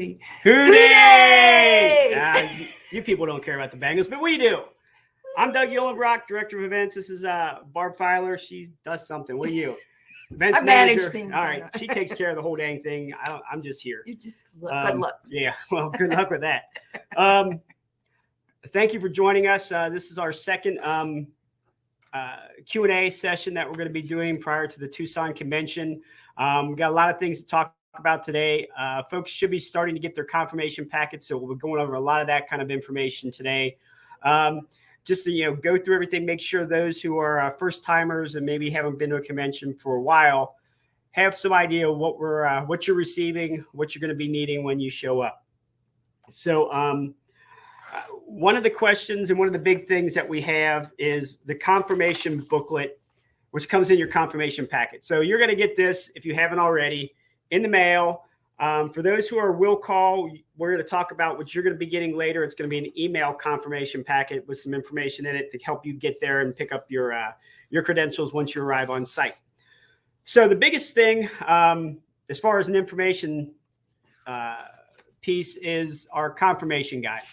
3. Hootie! You people don't care about the Bengals, but we do. I'm Doug Yullenbrock, Director of Events. This is Barb Filer. She does something. What are you? Events I manage manager. things. All right. She takes care of the whole dang thing. I'm just here. You just look good looks. Yeah. Well, good luck with that. Thank you for joining us. This is our second Q&A session that we're going to be doing prior to the Tucson convention. We've got a lot of things to talk about today. Folks should be starting to get their confirmation packets, so we'll be going over a lot of that kind of information today. Just to go through everything, make sure those who are first timers and maybe haven't been to a convention for a while have some idea of what you're receiving, what you're going to be needing when you show up. So one of the questions and one of the big things that we have is the confirmation booklet, which comes in your confirmation packet. So you're going to get this, if you haven't already, in the mail. For those who are will call, we're going to talk about what you're going to be getting later. It's going to be an email confirmation packet with some information in it to help you get there and pick up your credentials once you arrive on site. So the biggest thing as far as an information piece is our confirmation guide.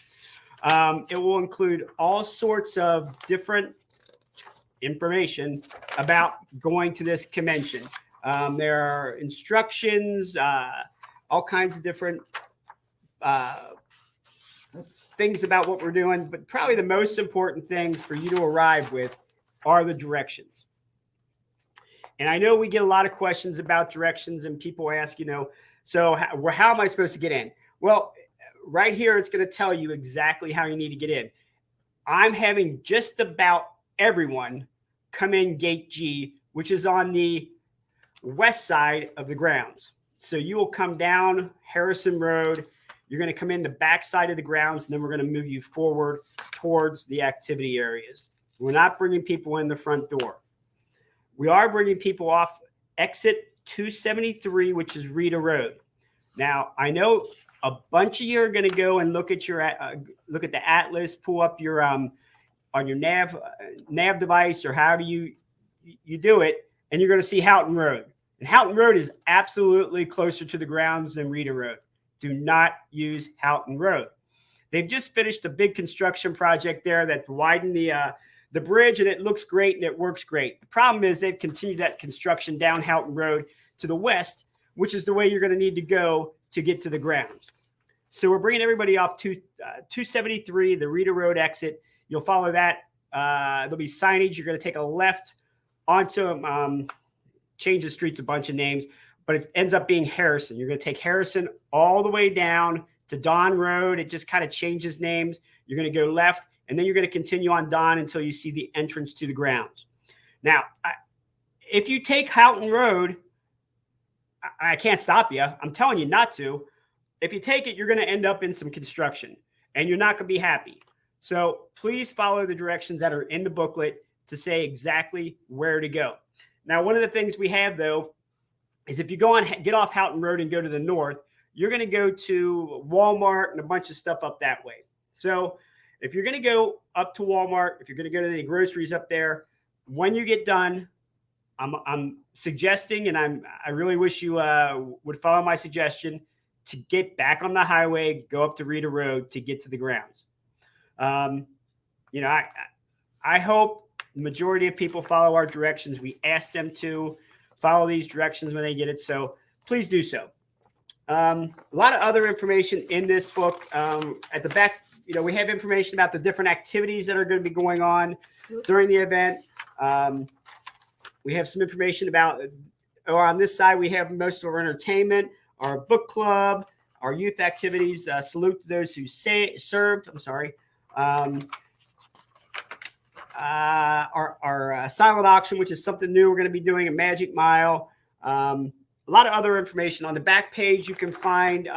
It will include all sorts of different information about going to this convention. There are instructions, all kinds of different things about what we're doing, but probably the most important thing for you to arrive with are the directions. And I know we get a lot of questions about directions, and people ask, so how am I supposed to get in? Well, right here, it's going to tell you exactly how you need to get in. I'm having just about everyone come in gate G, which is on the west side of the grounds. So you will come down Harrison Road. You're going to come in the back side of the grounds, and then we're going to move you forward towards the activity areas. We're not bringing people in the front door. We are bringing people off exit 273, which is Rita Road. Now, I know a bunch of you are going to go and look at the atlas, pull up your on your nav device, or however you do it, and you're going to see Houghton Road. And Houghton Road is absolutely closer to the grounds than Rita Road. Do not use Houghton Road. They've just finished a big construction project there that widened the bridge, and it looks great and it works great. The problem is they've continued that construction down Houghton Road to the west, which is the way you're going to need to go to get to the grounds. So we're bringing everybody off 273, the Rita Road exit. You'll follow that. There'll be signage. You're going to take a left onto change the streets a bunch of names, but it ends up being Harrison. You're going to take Harrison all the way down to Don Road. It just kind of changes names. You're going to go left, and then you're going to continue on Don until you see the entrance to the grounds. Now, if you take Houghton Road, I can't stop you. I'm telling you not to. If you take it, you're going to end up in some construction, and you're not going to be happy. So please follow the directions that are in the booklet to say exactly where to go. Now, one of the things we have, though, is if you get off Houghton Road and go to the north, you're going to go to Walmart and a bunch of stuff up that way. So if you're going to go up to Walmart, if you're going to go to the groceries up there, when you get done, I'm suggesting, and I really wish you would follow my suggestion, to get back on the highway, go up to Rita Road to get to the grounds. I hope the majority of people follow our directions. We ask them to follow these directions when they get it. So please do so. A lot of other information in this book. At the back, we have information about the different activities that are going to be going on during the event. We have some information about, or on this side, we have most of our entertainment, our book club, our youth activities. Salute to those who served. I'm sorry. Our silent auction, which is something new we're going to be doing, a Magic Mile. A lot of other information. On the back page, you can find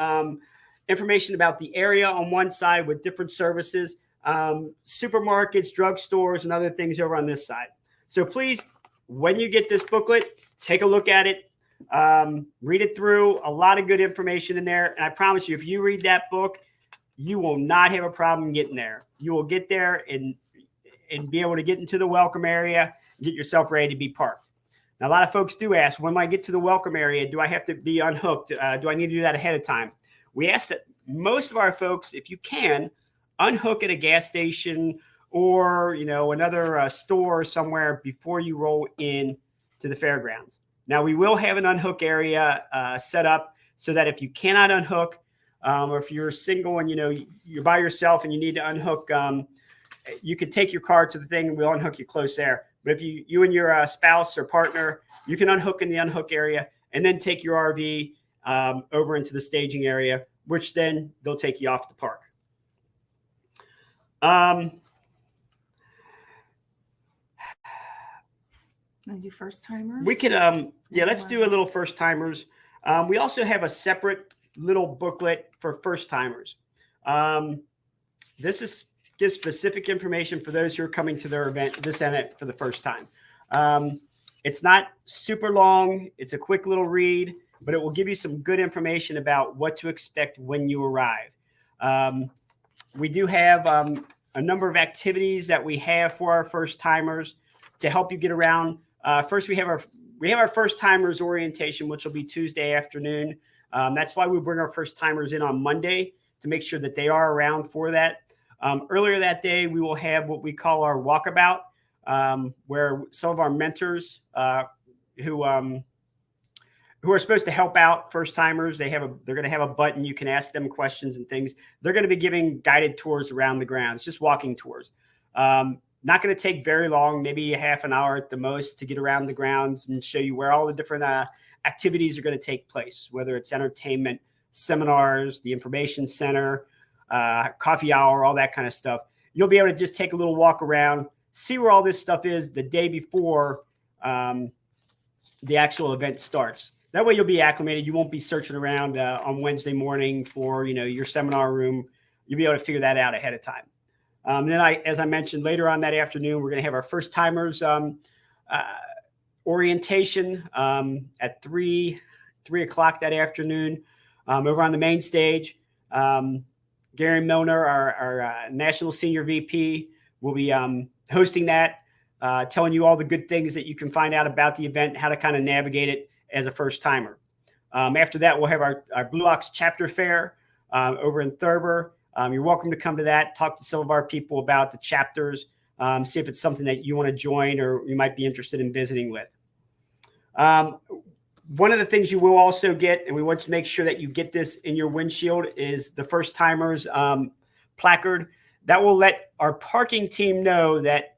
information about the area on one side with different services, supermarkets, drugstores, and other things over on this side. So please, when you get this booklet, take a look at it. Read it through. A lot of good information in there. And I promise you, if you read that book, you will not have a problem getting there. You will get there and be able to get into the welcome area and get yourself ready to be parked. Now, a lot of folks do ask, when I get to the welcome area, do I have to be unhooked? Do I need to do that ahead of time? we ask that most of our folks, if you can, unhook at a gas station or, another store somewhere before you roll in to the fairgrounds. Now, we will have an unhook area set up so that if you cannot unhook, or if you're single and, you're by yourself and you need to unhook, you can take your car to the thing and we'll unhook you close there. But if you and your spouse or partner, you can unhook in the unhook area and then take your RV over into the staging area, which then they'll take you off the park. Do first timers? We could, let's do a little first timers. We also have a separate little booklet for first timers. This gives specific information for those who are coming to their event, this event for the first time. It's not super long. It's a quick little read, but it will give you some good information about what to expect when you arrive. We do have a number of activities that we have for our first timers to help you get around. First, we have our first timers orientation, which will be Tuesday afternoon. That's why we bring our first timers in on Monday to make sure that they are around for that. Earlier that day, we will have what we call our walkabout, where some of our mentors who are supposed to help out first timers, they're going to have a button. You can ask them questions and things. They're going to be giving guided tours around the grounds, just walking tours. Not going to take very long, maybe a half an hour at the most to get around the grounds and show you where all the different activities are going to take place, whether it's entertainment, seminars, the information center, coffee hour, all that kind of stuff. You'll be able to just take a little walk around, see where all this stuff is the day before the actual event starts. That way you'll be acclimated. You won't be searching around on Wednesday morning for, your seminar room. You'll be able to figure that out ahead of time. Then as I mentioned, later on that afternoon, we're going to have our first timers orientation at 3 o'clock that afternoon over on the main stage. Gary Milner, our National Senior VP, will be hosting that, telling you all the good things that you can find out about the event, how to kind of navigate it as a first timer. After that, we'll have our Blue Ox Chapter Fair over in Thurber. You're welcome to come to that, talk to some of our people about the chapters, see if it's something that you want to join or you might be interested in visiting with. One of the things you will also get, and we want to make sure that you get this in your windshield, is the first timers placard. That will let our parking team know that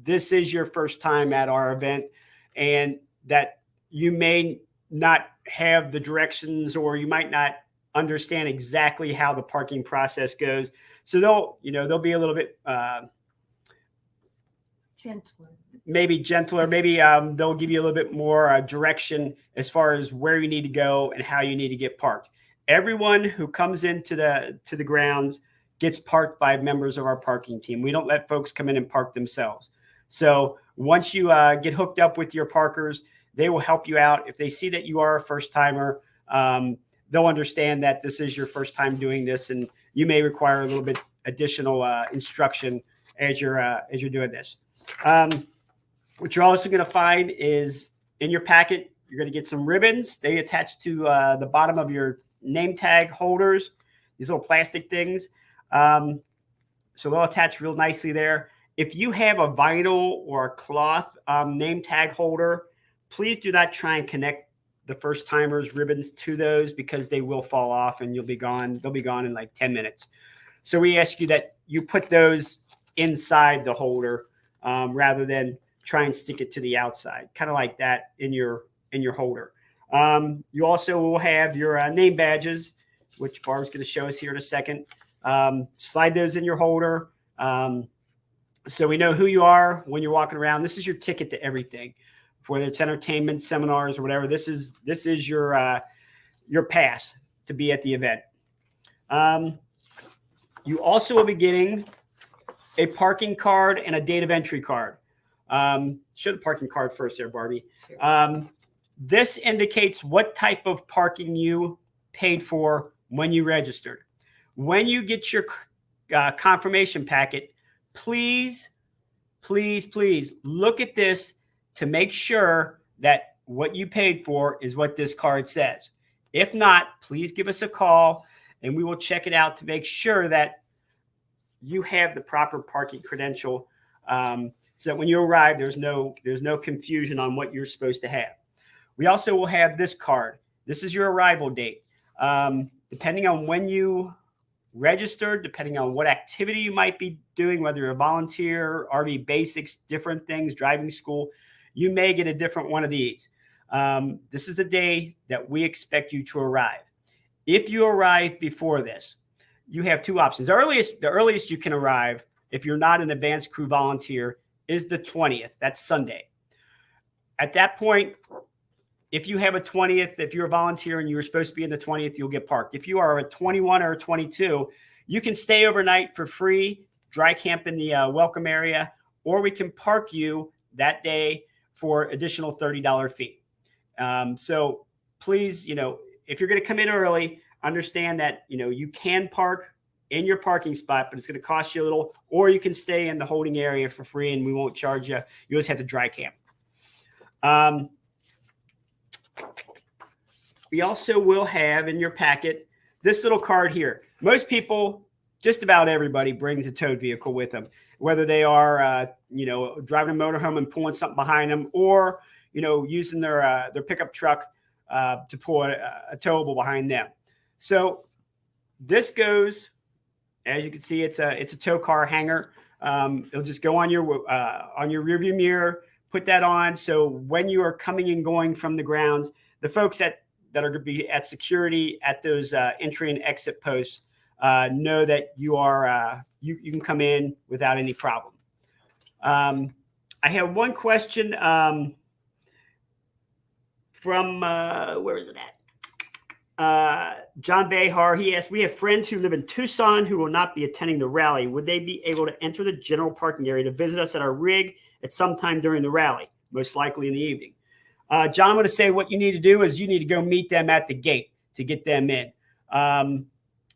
this is your first time at our event and that you may not have the directions or you might not understand exactly how the parking process goes. So they'll be a little bit gentler. Maybe gentler. Maybe they'll give you a little bit more direction as far as where you need to go and how you need to get parked. Everyone who comes into the grounds gets parked by members of our parking team. We don't let folks come in and park themselves. So once you get hooked up with your parkers, they will help you out. If they see that you are a first timer, they'll understand that this is your first time doing this, and you may require a little bit additional instruction as you're doing this. What you're also going to find is in your packet, you're going to get some ribbons. They attach to the bottom of your name tag holders, these little plastic things. So they'll attach real nicely there. If you have a vinyl or a cloth name tag holder, please do not try and connect the first timers ribbons to those because they will fall off and you'll be gone. They'll be gone in like 10 minutes. So we ask you that you put those inside the holder rather than try and stick it to the outside, kind of like that in your holder. You also will have your name badges, which Barb's going to show us here in a second. Slide those in your holder so we know who you are when you're walking around. This is your ticket to everything, whether it's entertainment, seminars, or whatever. This is your pass to be at the event. You also will be getting a parking card and a date of entry card. Show the parking card first there, Barbie. Sure. This indicates what type of parking you paid for when you registered. When you get your confirmation packet, please look at this to make sure that what you paid for is what this card says. If not, please give us a call and we will check it out to make sure that you have the proper parking credential, so that when you arrive, there's no confusion on what you're supposed to have. We also will have this card. This is your arrival date. Depending on when you registered, depending on what activity you might be doing, whether you're a volunteer, RV basics, different things, driving school, you may get a different one of these. This is the day that we expect you to arrive. If you arrive before this, you have two options. The earliest you can arrive, if you're not an advanced crew volunteer, is the 20th. That's Sunday. At that point, if you have a 20th, if you're a volunteer and you're supposed to be in the 20th, you'll get parked. If you are a 21 or a 22, you can stay overnight for free, dry camp in the welcome area, or we can park you that day for additional $30 fee. So please, if you're going to come in early, understand that, you can park in your parking spot, but it's going to cost you a little, or you can stay in the holding area for free and we won't charge you. You just have to dry camp. We also will have in your packet this little card here. Most people, just about everybody, brings a towed vehicle with them, whether they are, driving a motorhome and pulling something behind them, or, using their pickup truck to pull a towable behind them. So this goes, as you can see, it's a tow car hanger. It'll just go on your rearview mirror. Put that on, so when you are coming and going from the grounds, the folks that are going to be at security at those entry and exit posts know that you are you can come in without any problem. I have one question from where is it at? John Behar. He asked, we have friends who live in Tucson who will not be attending the rally. Would they be able to enter the general parking area to visit us at our rig at some time during the rally, most likely in the evening? John, I'm going to say what you need to do is you need to go meet them at the gate to get them in.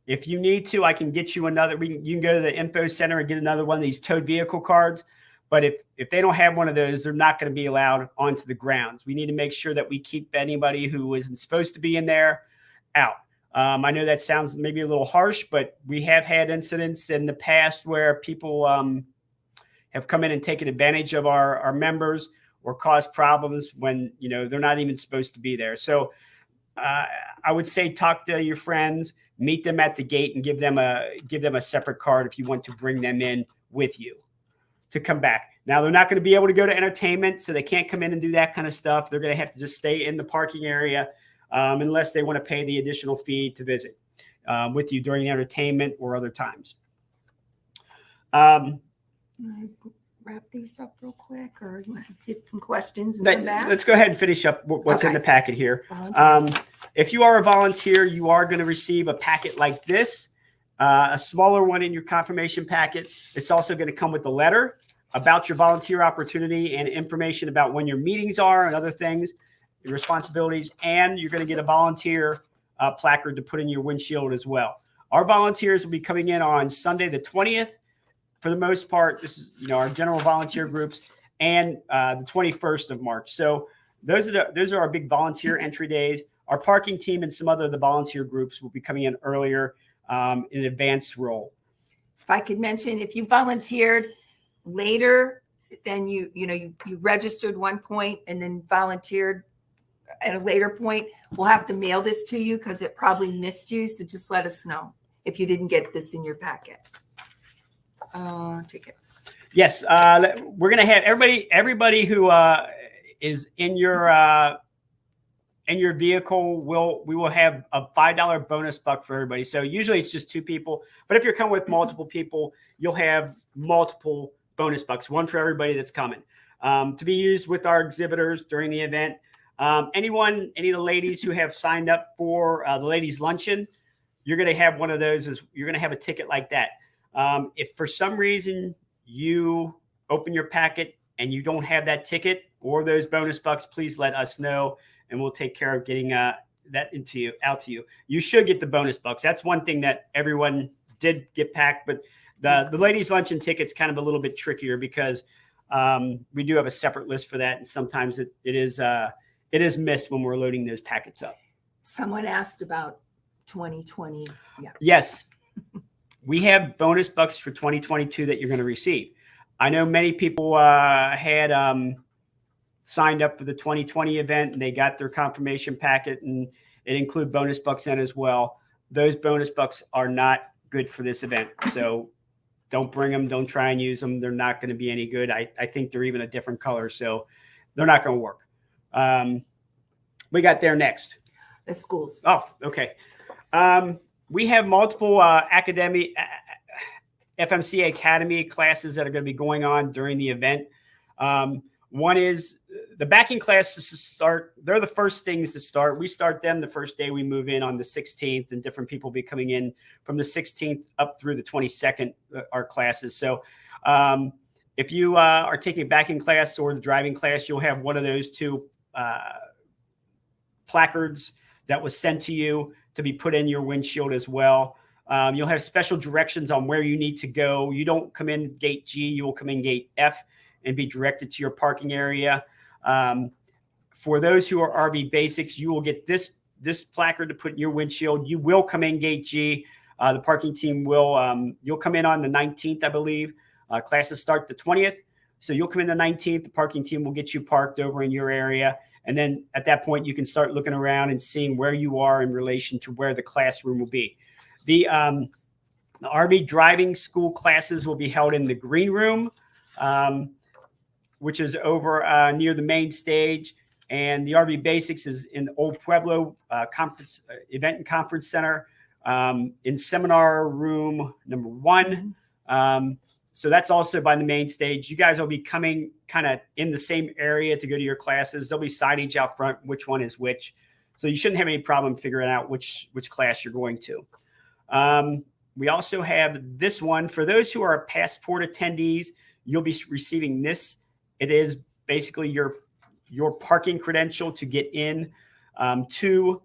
If you need to, I can get you another. You can go to the info center and get another one of these towed vehicle cards. But if they don't have one of those, they're not going to be allowed onto the grounds. We need to make sure that we keep anybody who isn't supposed to be in there out. I know that sounds maybe a little harsh, but we have had incidents in the past where people have come in and taken advantage of our members or caused problems when, they're not even supposed to be there. So I would say talk to your friends, meet them at the gate, and give them a separate card if you want to bring them in with you to come back. Now, they're not going to be able to go to entertainment, so they can't come in and do that kind of stuff. They're going to have to just stay in the parking area unless they want to pay the additional fee to visit with you during entertainment or other times. Wrap these up real quick, or you want to get some questions and come back? Let's go ahead and finish up what's in the packet here. If you are a volunteer, you are going to receive a packet like this, a smaller one in your confirmation packet. It's also going to come with a letter about your volunteer opportunity and information about when your meetings are and other things, your responsibilities, and you're going to get a volunteer placard to put in your windshield as well. Our volunteers will be coming in on Sunday the 20th. For the most part, this is our general volunteer groups, and the 21st of March. So those are our big volunteer entry days. Our parking team and some other of the volunteer groups will be coming in earlier in an advanced role. If I could mention, if you volunteered later, then you registered one point and then volunteered at a later point, we'll have to mail this to you because it probably missed you. So just let us know if you didn't get this in your packet. Tickets. Yes, we're gonna have everybody who is in your vehicle. We will have a $5 bonus buck for everybody. So usually it's just 2 people, but if you're coming with multiple people, you'll have multiple bonus bucks, one for everybody that's coming to be used with our exhibitors during the event. Any of the ladies who have signed up for the ladies' luncheon, you're going to have one of those. You're going to have a ticket like that. If for some reason you open your packet and you don't have that ticket or those bonus bucks, please let us know and we'll take care of getting that out to you. You should get the bonus bucks. That's one thing that everyone did get packed, but the ladies' luncheon ticket's kind of a little bit trickier because we do have a separate list for that, and sometimes it is missed when we're loading those packets up. Someone asked about 2020. Yeah. Yes, we have bonus bucks for 2022 that you're going to receive. I know many people had signed up for the 2020 event and they got their confirmation packet, and it include bonus bucks in as well. Those bonus bucks are not good for this event. So don't bring them. Don't try and use them. They're not going to be any good. I think they're even a different color, so they're not going to work. We got there next. The schools. Oh, okay. We have multiple academic FMCA Academy classes that are going to be going on during the event. One is the backing classes to start. They're the first things to start. We start them the first day we move in on the 16th, and different people will be coming in from the 16th up through the 22nd, our classes. So if you are taking a backing class or the driving class, you'll have one of those two placards that was sent to you to be put in your windshield as well. You'll have special directions on where you need to go. You don't come in gate G, you will come in gate F and be directed to your parking area. For those who are RV basics, you will get this placard to put in your windshield. You will come in gate G. The parking team will, you'll come in on the 19th, I believe. Classes start the 20th. So you'll come in the 19th. The parking team will get you parked over in your area. And then at that point, you can start looking around and seeing where you are in relation to where the classroom will be. The RV driving school classes will be held in the green room, which is over near the main stage. And the RV Basics is in Old Pueblo Conference Event and Conference Center in seminar room number 1. So that's also by the main stage. You guys will be coming kind of in the same area to go to your classes. There'll be signage out front, which one is which. So you shouldn't have any problem figuring out which class you're going to. We also have this one. For those who are passport attendees, you'll be receiving this. It is basically your parking credential to get in to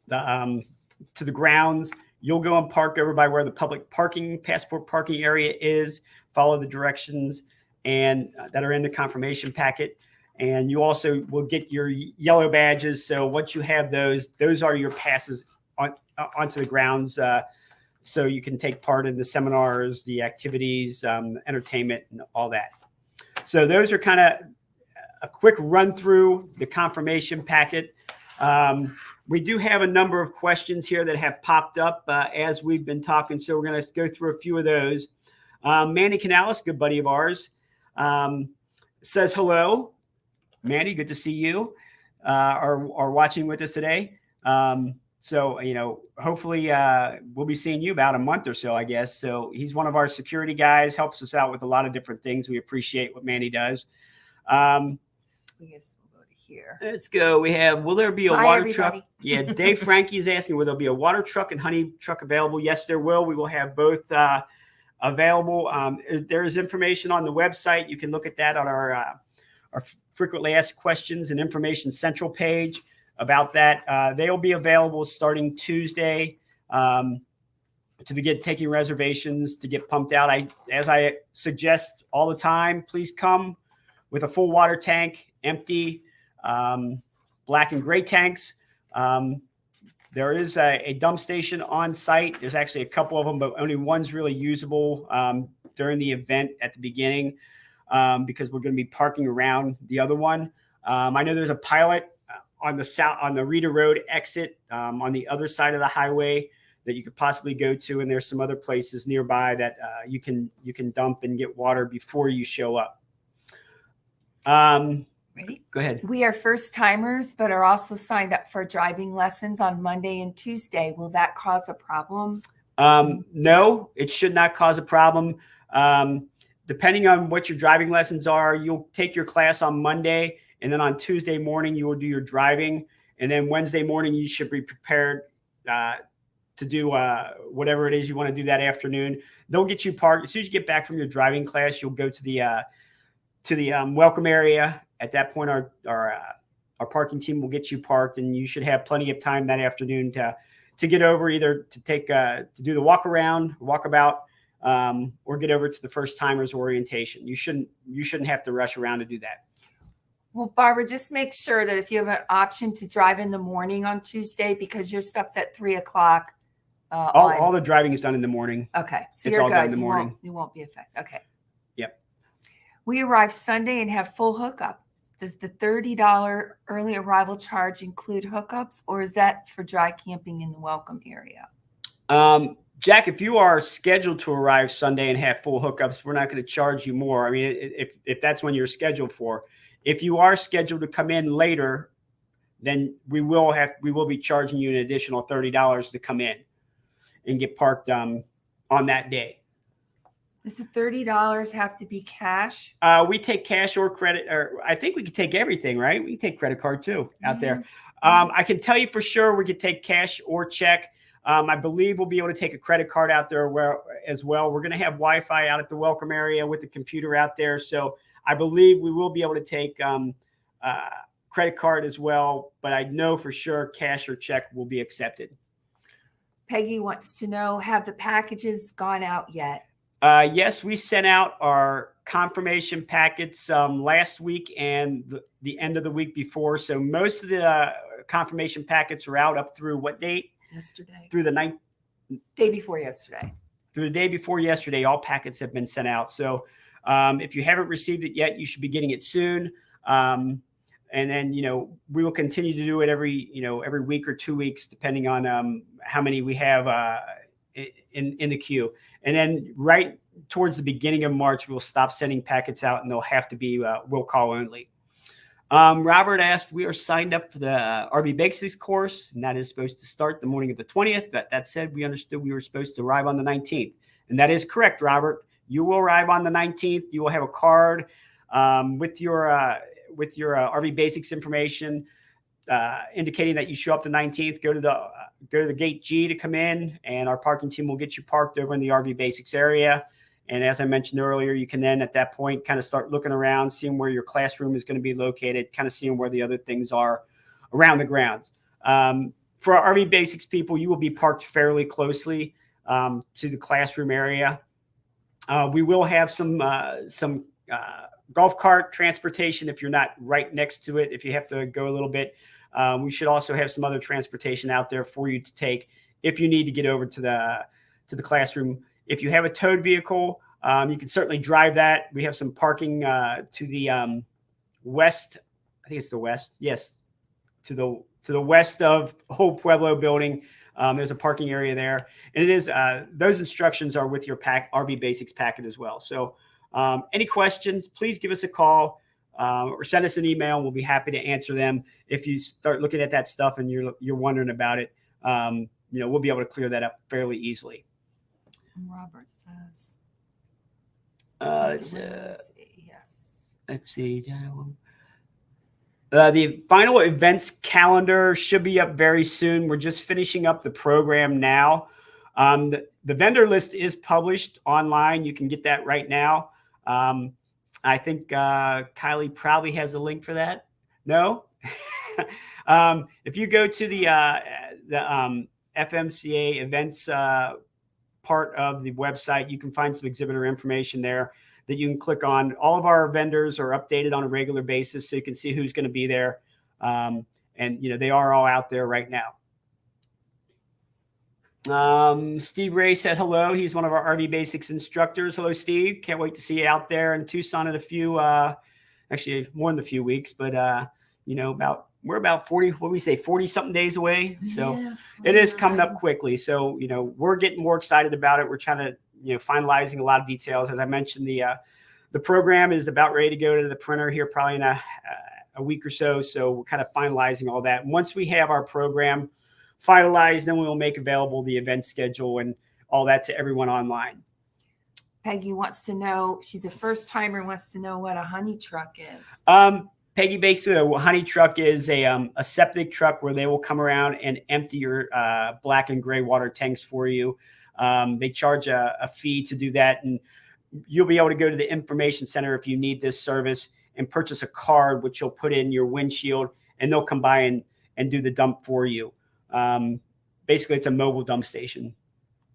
the grounds. You'll go and park over by where the public parking, passport parking area is, follow the directions and that are in the confirmation packet. And you also will get your yellow badges. So once you have those are your passes onto the grounds. So you can take part in the seminars, the activities, entertainment, and all that. So those are kind of a quick run through the confirmation packet. We do have a number of questions here that have popped up as we've been talking. So we're going to go through a few of those. Manny Canales, good buddy of ours, says hello. Manny, good to see you are watching with us today. So, you know, hopefully we'll be seeing you about a month or so, I guess. So he's one of our security guys, helps us out with a lot of different things. We appreciate what Manny does. Yes, we'll go to here. Let's go. We have, will there be a water truck? Yeah, Dave Frankie is asking, will there be a water truck and honey truck available? Yes, there will. We will have both available. There is information on the website. You can look at that on our frequently asked questions and information central page about that. They'll be available starting Tuesday to begin taking reservations to get pumped out. As I suggest all the time, please come with a full water tank, empty, black and gray tanks. There is a dump station on site. There's actually a couple of them, but only one's really usable during the event at the beginning because we're going to be parking around the other one. I know there's a pilot on the Rita Road exit on the other side of the highway that you could possibly go to, and there's some other places nearby that you can dump and get water before you show up. Ready? Go ahead. We are first timers, but are also signed up for driving lessons on Monday and Tuesday. Will that cause a problem? No, it should not cause a problem. Depending on what your driving lessons are, you'll take your class on Monday, and then on Tuesday morning, you will do your driving. And then Wednesday morning, you should be prepared to do whatever it is you want to do that afternoon. They'll get you parked. As soon as you get back from your driving class, you'll go to the welcome area. At that point, our parking team will get you parked, and you should have plenty of time that afternoon to get over, either to do the walkabout, or get over to the first timers orientation. You shouldn't have to rush around to do that. Well, Barbara, just make sure that if you have an option to drive in the morning on Tuesday, because your stuff's at 3:00. All the driving is done in the morning. Okay, so It's you're all good. done in the morning. You won't be affected. Okay. Yep. We arrive Sunday and have full hookup. Does the $30 early arrival charge include hookups, or is that for dry camping in the welcome area? Jack, if you are scheduled to arrive Sunday and have full hookups, we're not going to charge you more. I mean, if that's when you're scheduled for. If you are scheduled to come in later, then we will be charging you an additional $30 to come in and get parked on that day. Does the $30 have to be cash? We take cash or credit, or I think we can take everything, right? We can take credit card too out there. I can tell you for sure we could take cash or check. I believe we'll be able to take a credit card out there as well. We're going to have Wi-Fi out at the welcome area with the computer out there. So I believe we will be able to take credit card as well. But I know for sure cash or check will be accepted. Peggy wants to know, have the packages gone out yet? Yes, we sent out our confirmation packets last week and the end of the week before. So most of the confirmation packets are out up through what date? Yesterday. Through the day before yesterday. Through the day before yesterday, all packets have been sent out. So if you haven't received it yet, you should be getting it soon. And then, we will continue to do it every week or 2 weeks, depending on how many we have in the queue. And then right towards the beginning of March, we'll stop sending packets out and they'll have to be will call only. Robert asked, we are signed up for the RV Basics course, and that is supposed to start the morning of the 20th. But that said, we understood we were supposed to arrive on the 19th. And that is correct, Robert. You will arrive on the 19th. You will have a card with your RV Basics information indicating that you show up the 19th. Go to the gate G to come in, and our parking team will get you parked over in the RV Basics area. And as I mentioned earlier, you can then at that point kind of start looking around, seeing where your classroom is going to be located, kind of seeing where the other things are around the grounds. For our RV Basics people, you will be parked fairly closely to the classroom area. We will have some golf cart transportation if you're not right next to it, if you have to go a little bit. We should also have some other transportation out there for you to take if you need to get over to the classroom. If you have a towed vehicle, you can certainly drive that. We have some parking to the west. I think it's the west. Yes, to the west of Old Pueblo building. There's a parking area there, and it is those instructions are with your RV Basics packet as well. So, any questions? Please give us a call or send us an email. We'll be happy to answer them. If you start looking at that stuff and you're wondering about it, we'll be able to clear that up fairly easily. Robert says, let's see. Yes. Let's see. The final events calendar should be up very soon. We're just finishing up the program now. The vendor list is published online. You can get that right now. I think Kylie probably has a link for that. No? If you go to the FMCA Events part of the website, you can find some exhibitor information there that you can click on. All of our vendors are updated on a regular basis, so you can see who's going to be there. And they are all out there right now. Steve Ray said hello. He's one of our RV Basics instructors. Hello, Steve. Can't wait to see you out there in Tucson in a few, actually more than a few weeks, but we're about 40 something days away. So yeah, it is coming up quickly. So, we're getting more excited about it. We're trying to, finalizing a lot of details. As I mentioned, the program is about ready to go to the printer here probably in a week or so. So we're kind of finalizing all that. And once we have our program finalized, then we will make available the event schedule and all that to everyone online. Peggy wants to know, she's a first timer, wants to know what a honey truck is. Peggy, basically, a honey truck is a septic truck where they will come around and empty your black and gray water tanks for you. They charge a fee to do that, and you'll be able to go to the information center if you need this service and purchase a card, which you'll put in your windshield, and they'll come by and do the dump for you. Basically, it's a mobile dump station,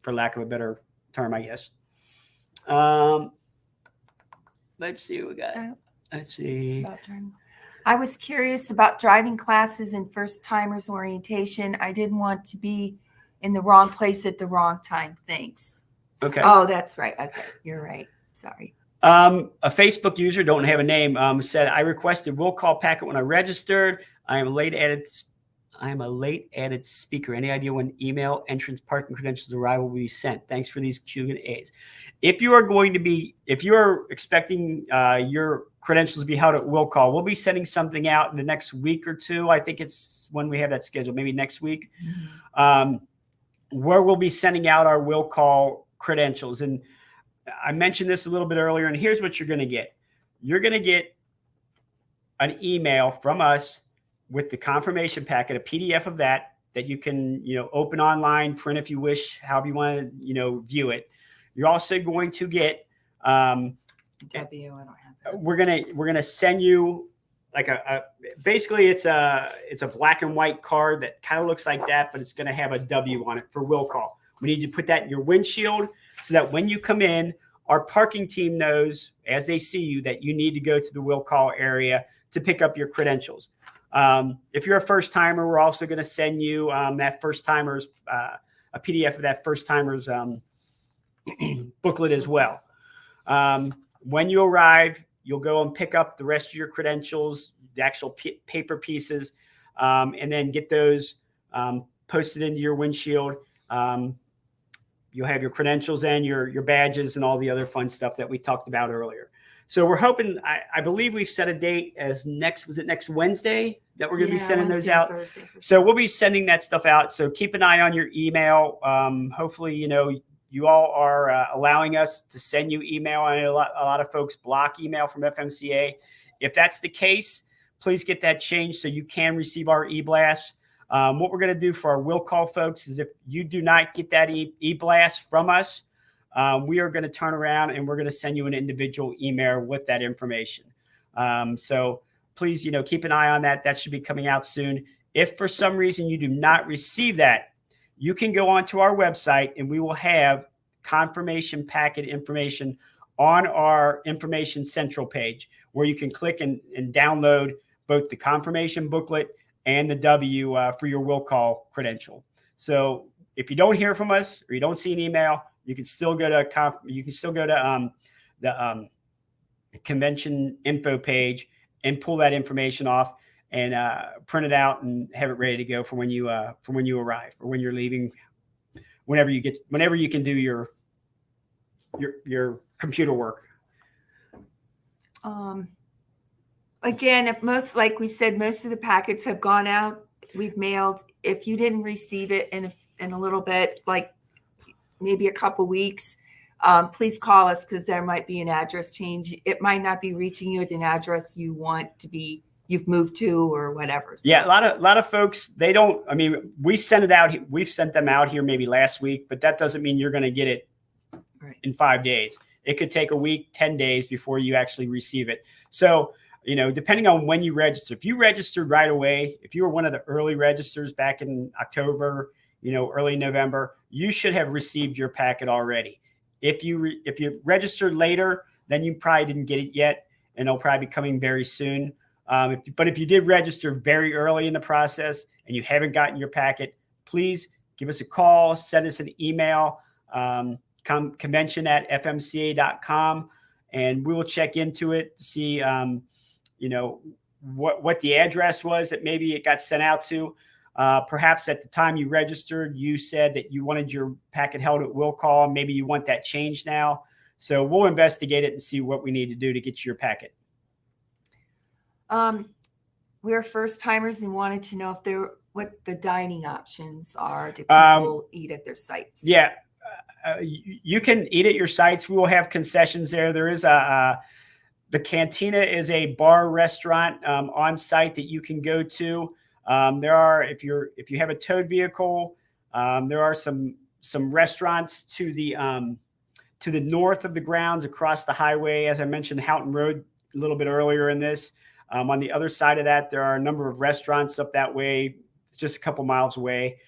for lack of a better term, I guess. Let's see what we got. Let's see. I was curious about driving classes and first timers orientation. I didn't want to be in the wrong place at the wrong time. Thanks. Okay. Oh, that's right. Okay. You're right. Sorry. A Facebook user, don't have a name, said, I requested will call packet when I registered. I am a late added speaker. Any idea when email, entrance, parking credentials arrival will be sent? Thanks for these Q&As. If you are expecting your credentials to be held at will call, we'll be sending something out in the next week or two. I think it's when we have that scheduled, maybe next week, where we'll be sending out our will call credentials. And I mentioned this a little bit earlier, and here's what you're going to get. You're going to get an email from us with the confirmation packet, a PDF of that you can, open online, print if you wish, however you want to, view it. You're also going to get, W, I don't have that. we're going to send you like basically it's a black and white card that kind of looks like that, but it's going to have a W on it for will call. We need you to put that in your windshield so that when you come in, our parking team knows as they see you that you need to go to the will call area to pick up your credentials. If you're a first timer, we're also going to send you that first timers, a PDF of that first timers booklet as well. When you arrive, you'll go and pick up the rest of your credentials, the actual paper pieces, and then get those posted into your windshield. You'll have your credentials and your badges and all the other fun stuff that we talked about earlier. So we're hoping, I believe we've set a date as next Wednesday that we're going to be sending those out. Thursday, So we'll be sending that stuff out. So keep an eye on your email. Hopefully, you all are allowing us to send you email. I know a lot of folks block email from FMCA. If that's the case, please get that changed so you can receive our e-blast. What we're going to do for our will call folks is if you do not get that e-blast from us, we are going to turn around and we're going to send you an individual email with that information. So please, keep an eye on that. That should be coming out soon. If for some reason you do not receive that, you can go onto our website and we will have confirmation packet information on our information central page where you can click and download both the confirmation booklet and the W for your will call credential. So if you don't hear from us or you don't see an email, you can still go to the convention info page and pull that information off and print it out and have it ready to go for when you arrive or when you're leaving, whenever you can do your computer work. Again, like we said, most of the packets have gone out. We've mailed. If you didn't receive it in a little bit, like maybe a couple weeks, please call us because there might be an address change. It might not be reaching you at an address you've moved to or whatever. So. Yeah, a lot of folks, they don't. I mean, we sent it out. We've sent them out here maybe last week, but that doesn't mean you're going to get it in 5 days. It could take a week, 10 days before you actually receive it. So, depending on when you register, if you registered right away, if you were one of the early registers back in October, early November, you should have received your packet already. If you registered later, then you probably didn't get it yet, and it'll probably be coming very soon. But if you did register very early in the process and you haven't gotten your packet, please give us a call, send us an email, convention@fmca.com, and we will check into it to see, what the address was that maybe it got sent out to. Perhaps at the time you registered, you said that you wanted your packet held at will call. Maybe you want that changed now. So we'll investigate it and see what we need to do to get you your packet. We're first timers and wanted to know what the dining options are. Do people eat at their sites? Yeah, you can eat at your sites. We will have concessions there. There is the Cantina is a bar restaurant on site that you can go to. There are, if you have a towed vehicle, there are some restaurants to the north of the grounds across the highway. As I mentioned, Houghton Road a little bit earlier in this. On the other side of that, there are a number of restaurants up that way, just a couple miles away.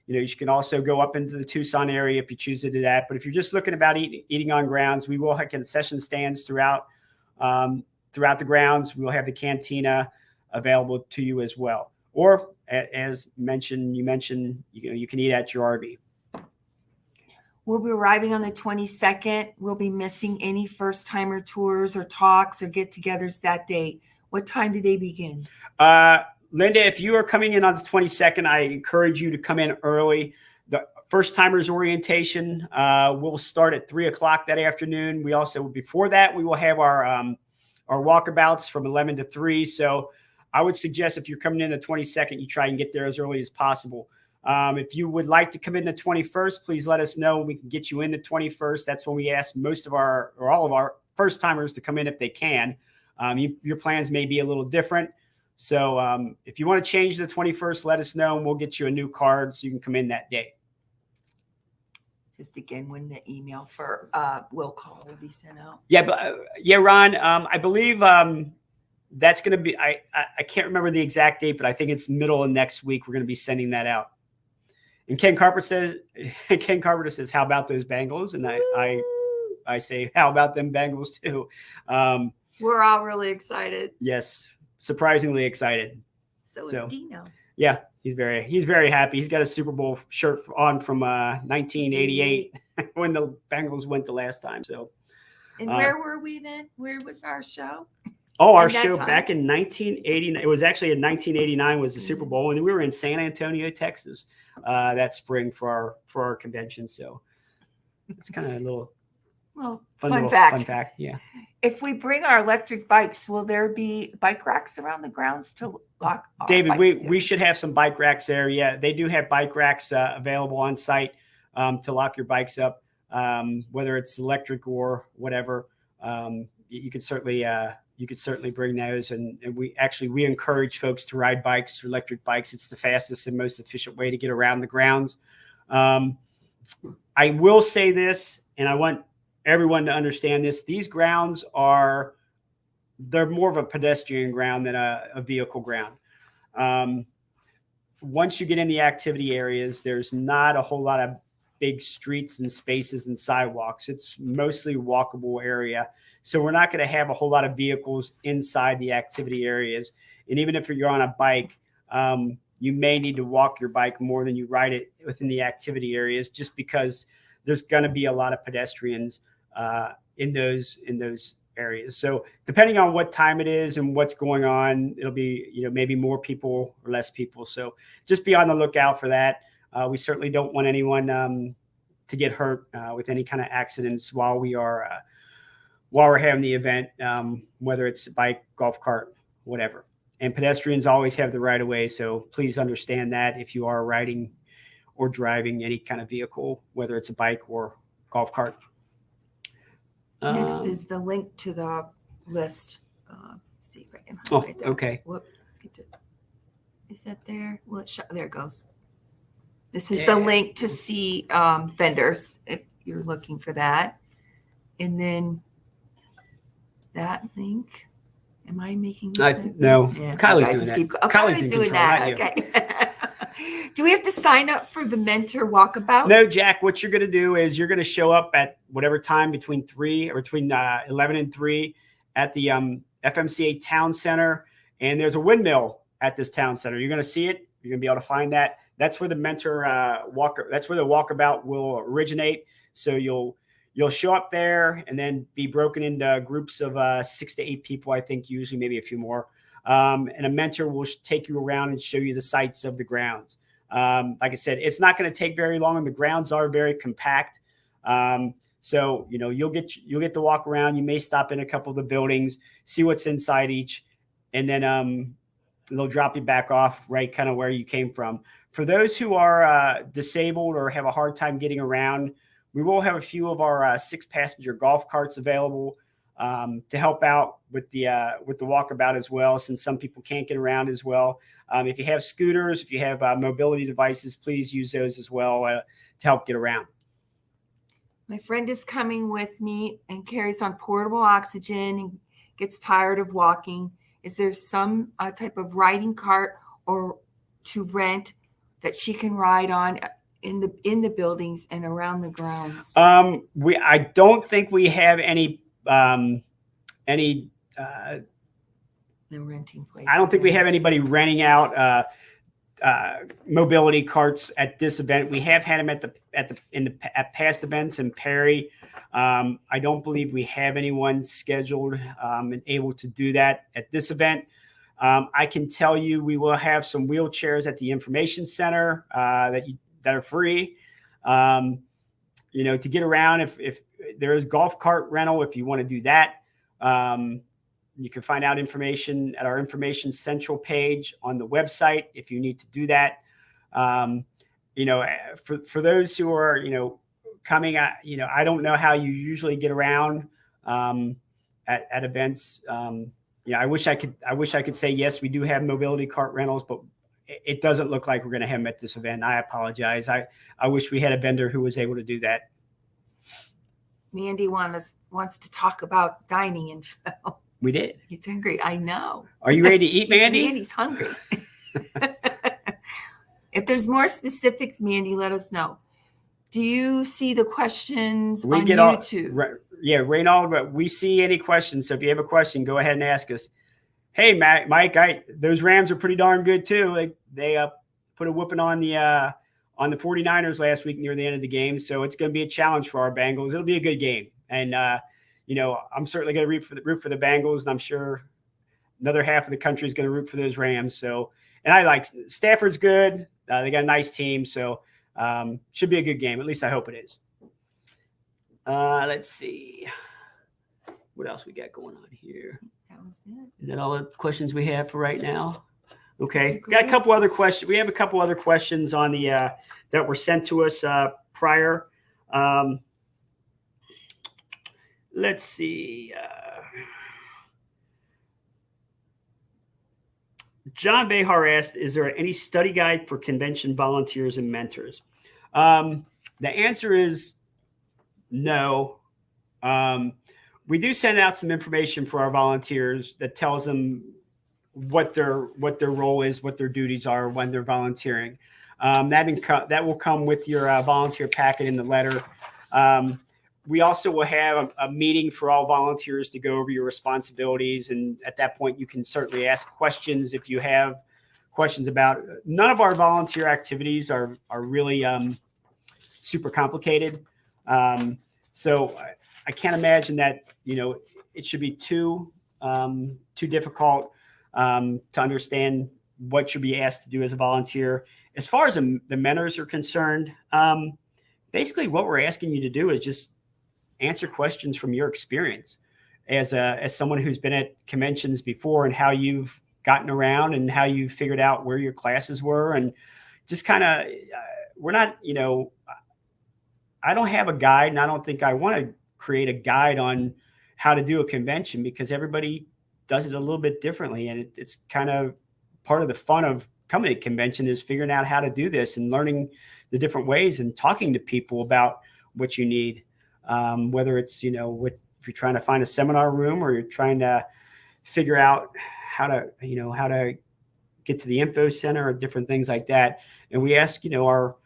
You can also go up into the Tucson area if you choose to do that. But if you're just looking about eating on grounds, we will have concession stands throughout throughout the grounds. We'll have the cantina available to you as well. Or as mentioned, you can eat at your RV. We'll be arriving on the 22nd. We'll be missing any first-timer tours or talks or get-togethers that day. What time do they begin? Linda, if you are coming in on the 22nd, I encourage you to come in early. The first-timers orientation will start at 3 o'clock that afternoon. We also, before that, we will have our walkabouts from 11 to 3. So I would suggest if you're coming in the 22nd, you try and get there as early as possible. If you would like to come in the 21st, please let us know. We can get you in the 21st. That's when we ask most of our, or all of our first timers to come in if they can. Your plans may be a little different. So if you want to change the 21st, let us know and we'll get you a new card so you can come in that day. Just again, when the email for will call will be sent out. Yeah, but Ron, I believe that's going to be, I can't remember the exact date, but I think it's middle of next week. We're going to be sending that out. And Ken Carpenter says, how about those Bengals? And I say, how about them Bengals too? We're all really excited. Yes, surprisingly excited. So is Dino. Yeah, he's very happy. He's got a Super Bowl shirt on from 1988 when the Bengals went the last time. So, and where were we then? Where was our show? Oh, our show back in 1989. It was actually in 1989 was the Super Bowl, and we were in San Antonio, Texas, that spring for our convention. So it's kind of a little fun fact. Yeah. If we bring our electric bikes, will there be bike racks around the grounds to lock? David, we should have some bike racks there. Yeah, they do have bike racks available on site to lock your bikes up, whether it's electric or whatever. You could certainly bring those, and we encourage folks to ride bikes, electric bikes. It's the fastest and most efficient way to get around the grounds. I will say this, and I want everyone to understand this: these grounds they're more of a pedestrian ground than a vehicle ground. Once you get in the activity areas, there's not a whole lot of big streets and spaces and sidewalks. It's mostly walkable area. So we're not going to have a whole lot of vehicles inside the activity areas. And even if you're on a bike, you may need to walk your bike more than you ride it within the activity areas, just because there's going to be a lot of pedestrians in those areas. So depending on what time it is and what's going on, it'll be, maybe more people or less people. So just be on the lookout for that. We certainly don't want anyone to get hurt with any kind of accidents while we're having the event, whether it's a bike, golf cart, whatever. And pedestrians always have the right of way. So please understand that if you are riding or driving any kind of vehicle, whether it's a bike or golf cart. Next is the link to the list. Let's see if I can highlight that. Okay. Whoops, skipped it. Is that there? Well, there it goes. This is the link to see vendors if you're looking for that. And then that link. Am I making this? No. Yeah. Kylie's doing that. Kylie's doing that. Okay. Do we have to sign up for the mentor walkabout? No, Jack. What you're going to do is you're going to show up at whatever time between 11 and 3 at the FMCA Town Center. And there's a windmill at this town center. You're going to see it. You're going to be able to find that. That's where the mentor that's where the walkabout will originate. So you'll show up there and then be broken into groups of 6 to 8 people, I think, usually maybe a few more. And a mentor will take you around and show you the sights of the grounds. Like I said, it's not going to take very long, and the grounds are very compact. So you'll get to walk around. You may stop in a couple of the buildings, see what's inside each, and then they'll drop you back off right kind of where you came from. For those who are disabled or have a hard time getting around, we will have a few of our 6-passenger golf carts available to help out with the walkabout as well, since some people can't get around as well. If you have scooters, if you have mobility devices, please use those as well to help get around. My friend is coming with me and carries on portable oxygen and gets tired of walking. Is there some type of riding cart or to rent that she can ride on in the buildings and around the grounds? I don't think we have any The renting place. I don't think we have anybody renting out mobility carts at this event. We have had them at past events in Perry. I don't believe we have anyone scheduled and able to do that at this event. I can tell you we will have some wheelchairs at the information center that are free. To get around, if there is golf cart rental, if you want to do that. You can find out information at our Information Central page on the website if you need to do that. For those who are, coming at, I don't know how you usually get around at events. I wish I could say, yes, we do have mobility cart rentals, but it doesn't look like we're going to have them at this event. I apologize. I wish we had a vendor who was able to do that. Mandy wants to talk about dining info. We did. He's hungry. I know. Are you ready to eat, Mandy? Mandy's hungry. If there's more specifics, Mandy, let us know. Do you see the questions on YouTube? Yeah, Reynald, we see any questions. So if you have a question, go ahead and ask us. Hey, Mike, those Rams are pretty darn good too. They put a whooping on the 49ers last week near the end of the game. So it's going to be a challenge for our Bengals. It'll be a good game. And, I'm certainly going to root for the Bengals, and I'm sure another half of the country is going to root for those Rams. So, and I like Stafford's good. They got a nice team. So should be a good game. At least I hope it is. Let's see. What else we got going on here? That was it. Is that all the questions we have for right now? Okay. Got a couple other questions. We have a couple other questions on the that were sent to us prior. Let's see. John Behar asked, is there any study guide for convention volunteers and mentors? The answer is no. We do send out some information for our volunteers that tells them what their role is, what their duties are when they're volunteering. That will come with your volunteer packet in the letter. We also will have a meeting for all volunteers to go over your responsibilities. And at that point, you can certainly ask questions if you have questions about. None of our volunteer activities are really super complicated. So I can't imagine that, it should be too difficult to understand what you'll be asked to do as a volunteer. As far as the mentors are concerned, basically what we're asking you to do is just answer questions from your experience as someone who's been at conventions before, and how you've gotten around and how you figured out where your classes were, and just kind of, we're not, I don't have a guide, and I don't think I want to create a guide on how to do a convention, because everybody does it a little bit differently. And it's kind of part of the fun of coming to convention is figuring out how to do this and learning the different ways and talking to people about what you need. Whether it's, if you're trying to find a seminar room, or you're trying to figure out how to get to the info center, or different things like that. And we ask, our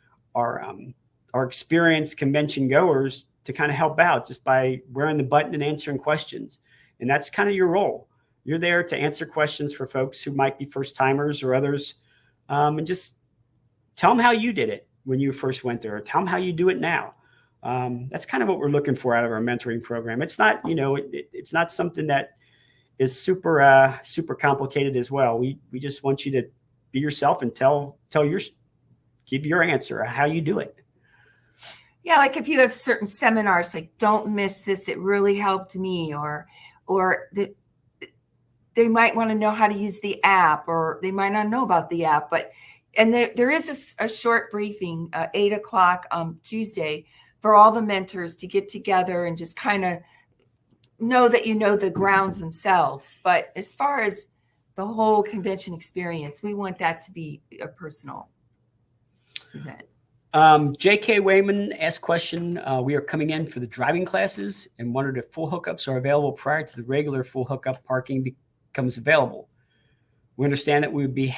experienced convention goers to kind of help out just by wearing the button and answering questions. And that's kind of your role. You're there to answer questions for folks who might be first timers or others. And just tell them how you did it when you first went there, or tell them how you do it now. That's kind of what we're looking for out of our mentoring program. It's not, it's not something that is super complicated as well. We just want you to be yourself and give your answer, how you do it. Yeah. Like if you have certain seminars, like don't miss this, it really helped me, or they might want to know how to use the app, or they might not know about the app, and there is a short briefing, 8:00 Tuesday, for all the mentors to get together and just kind of know that the grounds themselves. But as far as the whole convention experience, we want that to be a personal event. J.K. Wayman asked question. We are coming in for the driving classes and wondered if full hookups are available prior to the regular full hookup parking becomes available. We understand that we'd be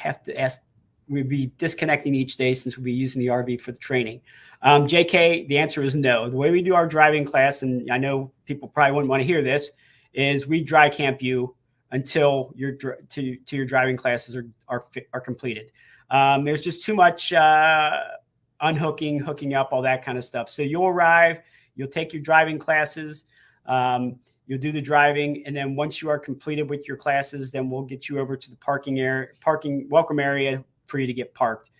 disconnecting each day since we'll be using the RV for the training. JK, the answer is no. The way we do our driving class, and I know people probably wouldn't want to hear this, is we dry camp you until your your driving classes are completed. There's just too much unhooking, hooking up, all that kind of stuff. So you'll arrive, you'll take your driving classes, you'll do the driving, and then once you are completed with your classes, then we'll get you over to the parking welcome area for you to get parked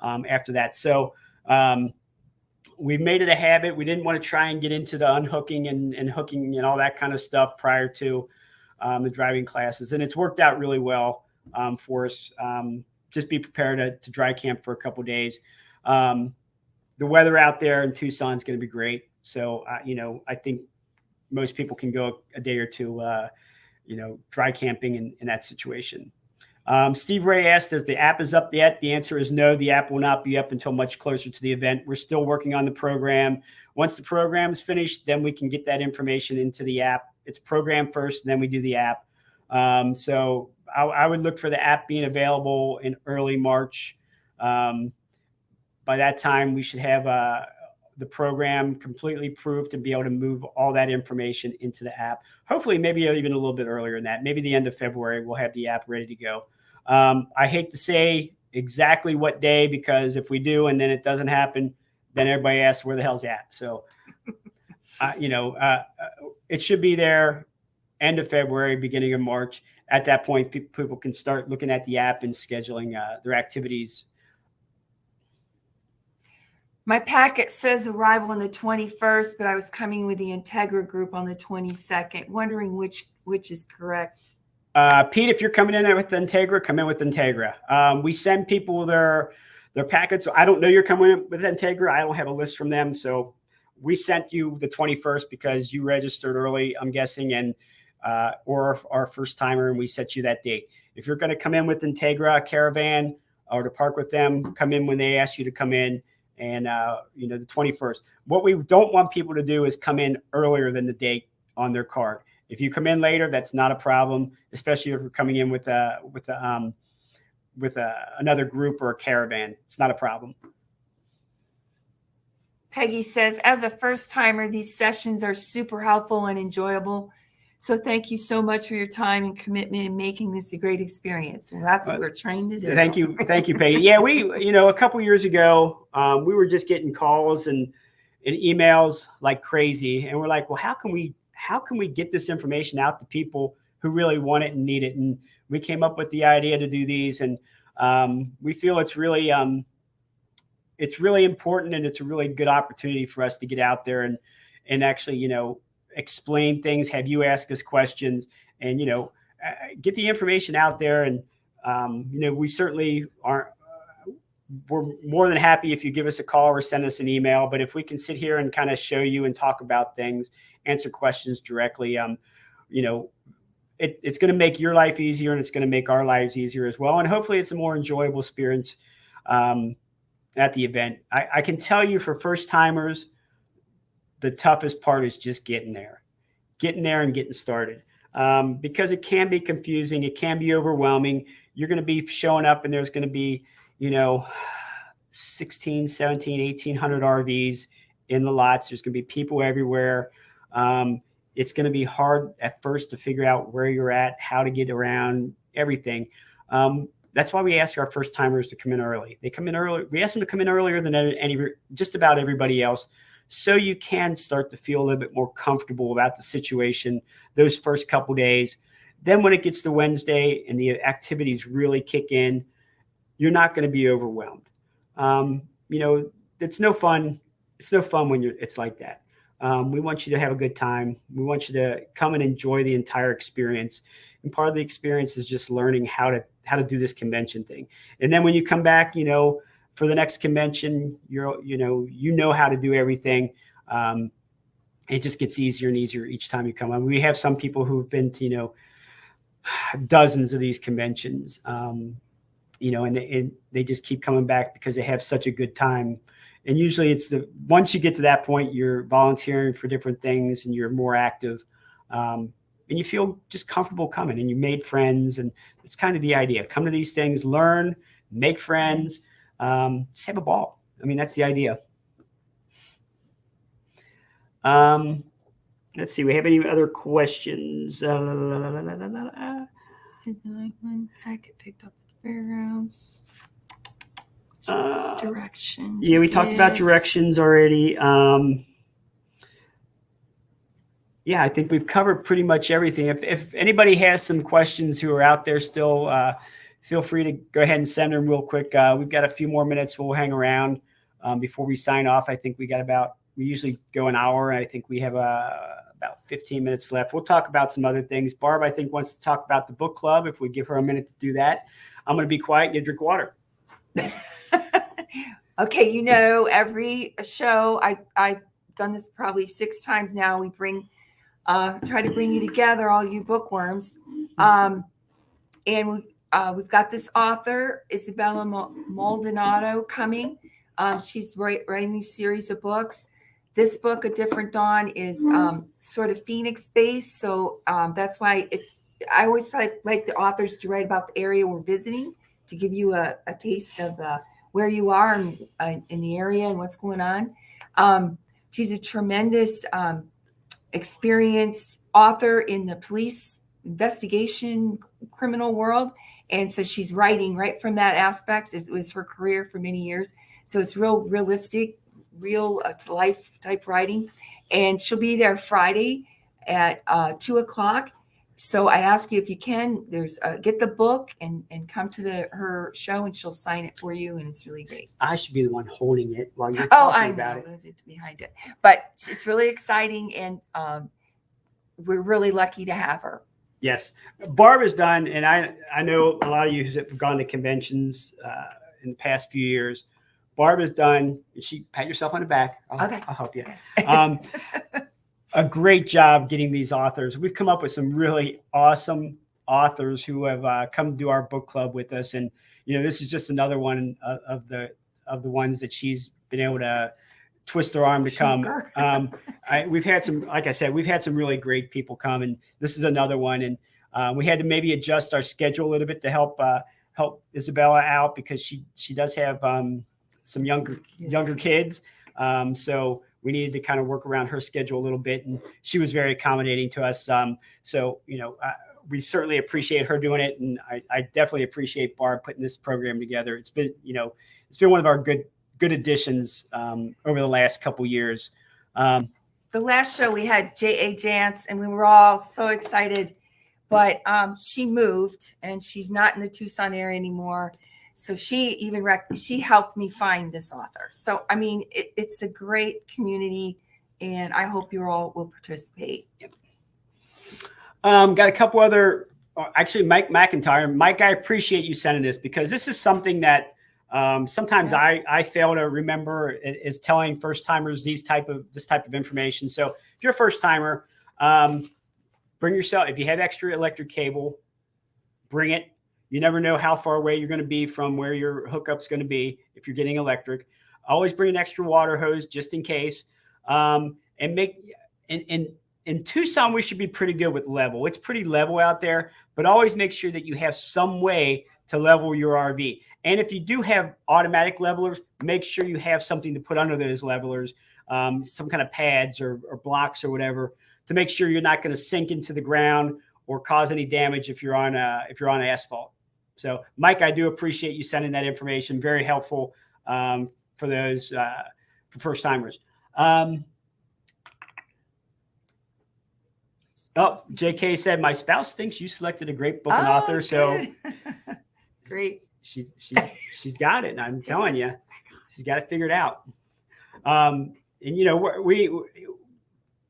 after that. So we've made it a habit. We didn't want to try and get into the unhooking and hooking and all that kind of stuff prior to the driving classes, and it's worked out really well for us. Just be prepared to dry camp for a couple of days. The weather out there in Tucson is going to be great. So, I think most people can go a day or two, dry camping in that situation. Steve Ray asked, "Is the app is up yet?" The answer is no. The app will not be up until much closer to the event. We're still working on the program. Once the program is finished, then we can get that information into the app. It's program first, and then we do the app. So I would look for the app being available in early March. By that time, we should have the program completely approved to be able to move all that information into the app. Hopefully, maybe even a little bit earlier than that. Maybe the end of February, we'll have the app ready to go. I hate to say exactly what day, because if we do and then it doesn't happen, then everybody asks where the hell's the app. So, it should be there end of February, beginning of March. At that point, people can start looking at the app and scheduling their activities. My packet says arrival on the 21st, but I was coming with the Integra group on the 22nd, wondering which is correct. Pete, if you're coming in with Integra, come in with Integra. We send people their packets. So I don't know you're coming in with Integra. I don't have a list from them. So we sent you the 21st because you registered early, I'm guessing, and or our first timer, and we set you that date. If you're going to come in with Integra Caravan or to park with them, come in when they ask you to come in. And, the 21st. What we don't want people to do is come in earlier than the date on their card. If you come in later, that's not a problem, especially if you're coming in with another group or a caravan. It's not a problem. Peggy says, as a first timer, these sessions are super helpful and enjoyable. So thank you so much for your time and commitment in making this a great experience. And that's what we're trained to do. Thank you, Peggy. Yeah, we, a couple years ago, we were just getting calls and emails like crazy, and we're like, well, how can we get this information out to people who really want it and need it? And we came up with the idea to do these, and we feel it's really important, and it's a really good opportunity for us to get out there and actually, explain things, have you ask us questions, and get the information out there. And we certainly aren't. We're more than happy if you give us a call or send us an email. But if we can sit here and kind of show you and talk about things, answer questions directly, it's going to make your life easier, and it's going to make our lives easier as well. And hopefully, it's a more enjoyable experience at the event. I can tell you, for first timers, the toughest part is just getting there and getting started, because it can be confusing. It can be overwhelming. You're going to be showing up, and there's going to be, 16, 17, 1,800 RVs in the lots. There's going to be people everywhere. It's going to be hard at first to figure out where you're at, how to get around, everything. That's why we ask our first timers to come in early. They come in early. We ask them to come in earlier than just about everybody else, so you can start to feel a little bit more comfortable about the situation those first couple days. Then when it gets to Wednesday and the activities really kick in, you're not going to be overwhelmed. It's no fun. It's no fun when it's like that. We want you to have a good time. We want you to come and enjoy the entire experience. And part of the experience is just learning how to do this convention thing. And then when you come back, for the next convention, you know how to do everything. It just gets easier and easier each time you come on. We have some people who've been to, dozens of these conventions, and they just keep coming back because they have such a good time. And usually once you get to that point, you're volunteering for different things and you're more active, and you feel just comfortable coming, and you made friends. And it's kind of the idea. Come to these things, learn, make friends, just have a ball. I mean, that's the idea. Let's see. We have any other questions? One packet picked up at the fairgrounds. Directions. Yeah, we talked about directions already. Yeah, I think we've covered pretty much everything. If anybody has some questions who are out there still, feel free to go ahead and send them real quick. We've got a few more minutes. We'll hang around before we sign off. I think we usually go an hour, and I think we have about 15 minutes left. We'll talk about some other things. Barb, I think, wants to talk about the book club. If we give her a minute to do that, I'm going to be quiet and get a drink of water. Okay, every show, I've done this probably 6 times now. We try to bring you together, all you bookworms. And we've got this author, Isabella Maldonado, coming. She's writing these series of books. This book, A Different Dawn, is sort of Phoenix-based. So that's why I always like the authors to write about the area we're visiting, to give you a taste of where you are in the area and what's going on. She's a tremendous experienced author in the police investigation criminal world. And so she's writing right from that aspect. It was her career for many years. So it's realistic, real to life type writing. And she'll be there Friday at 2:00. So I ask you, if you can, get the book and come to her show, and she'll sign it for you. And it's really great. I should be the one holding it while you're talking about it. It's behind it. But it's really exciting, and we're really lucky to have her. Yes. Barb is done, and I know a lot of you have gone to conventions in the past few years. Barb is done. Pat yourself on the back. Okay. I'll help you. A great job getting these authors. We've come up with some really awesome authors who have come to do our book club with us. And, this is just another one of the ones that she's been able to twist her arm to come. We've had some, like I said, we've had some really great people come, and this is another one. And we had to maybe adjust our schedule a little bit to help Isabella out, because she does have some younger kids. So we needed to kind of work around her schedule a little bit, and she was very accommodating to us. We certainly appreciate her doing it, and I definitely appreciate Barb putting this program together. It's been one of our good additions over the last couple years. The last show we had J.A. Jantz, and we were all so excited, but she moved, and she's not in the Tucson area anymore. So she helped me find this author. So, I mean, it's a great community, and I hope you all will participate. Yep. Got a couple other, actually, Mike McIntyre. Mike, I appreciate you sending this, because this is something that sometimes I fail to remember, is telling first timers this type of information. So if you're a first timer, bring yourself, if you have extra electric cable, bring it. You never know how far away you're going to be from where your hookup's going to be if you're getting electric. Always bring an extra water hose just in case. And in Tucson, we should be pretty good with level. It's pretty level out there, but always make sure that you have some way to level your RV. And if you do have automatic levelers, make sure you have something to put under those levelers, some kind of pads or blocks or whatever, to make sure you're not going to sink into the ground or cause any damage if you're on asphalt. So, Mike, I do appreciate you sending that information. Very helpful for those for first timers. JK said, my spouse thinks you selected a great book and author. So great. She's got it. And I'm telling you, she's got it figured out. And we haven't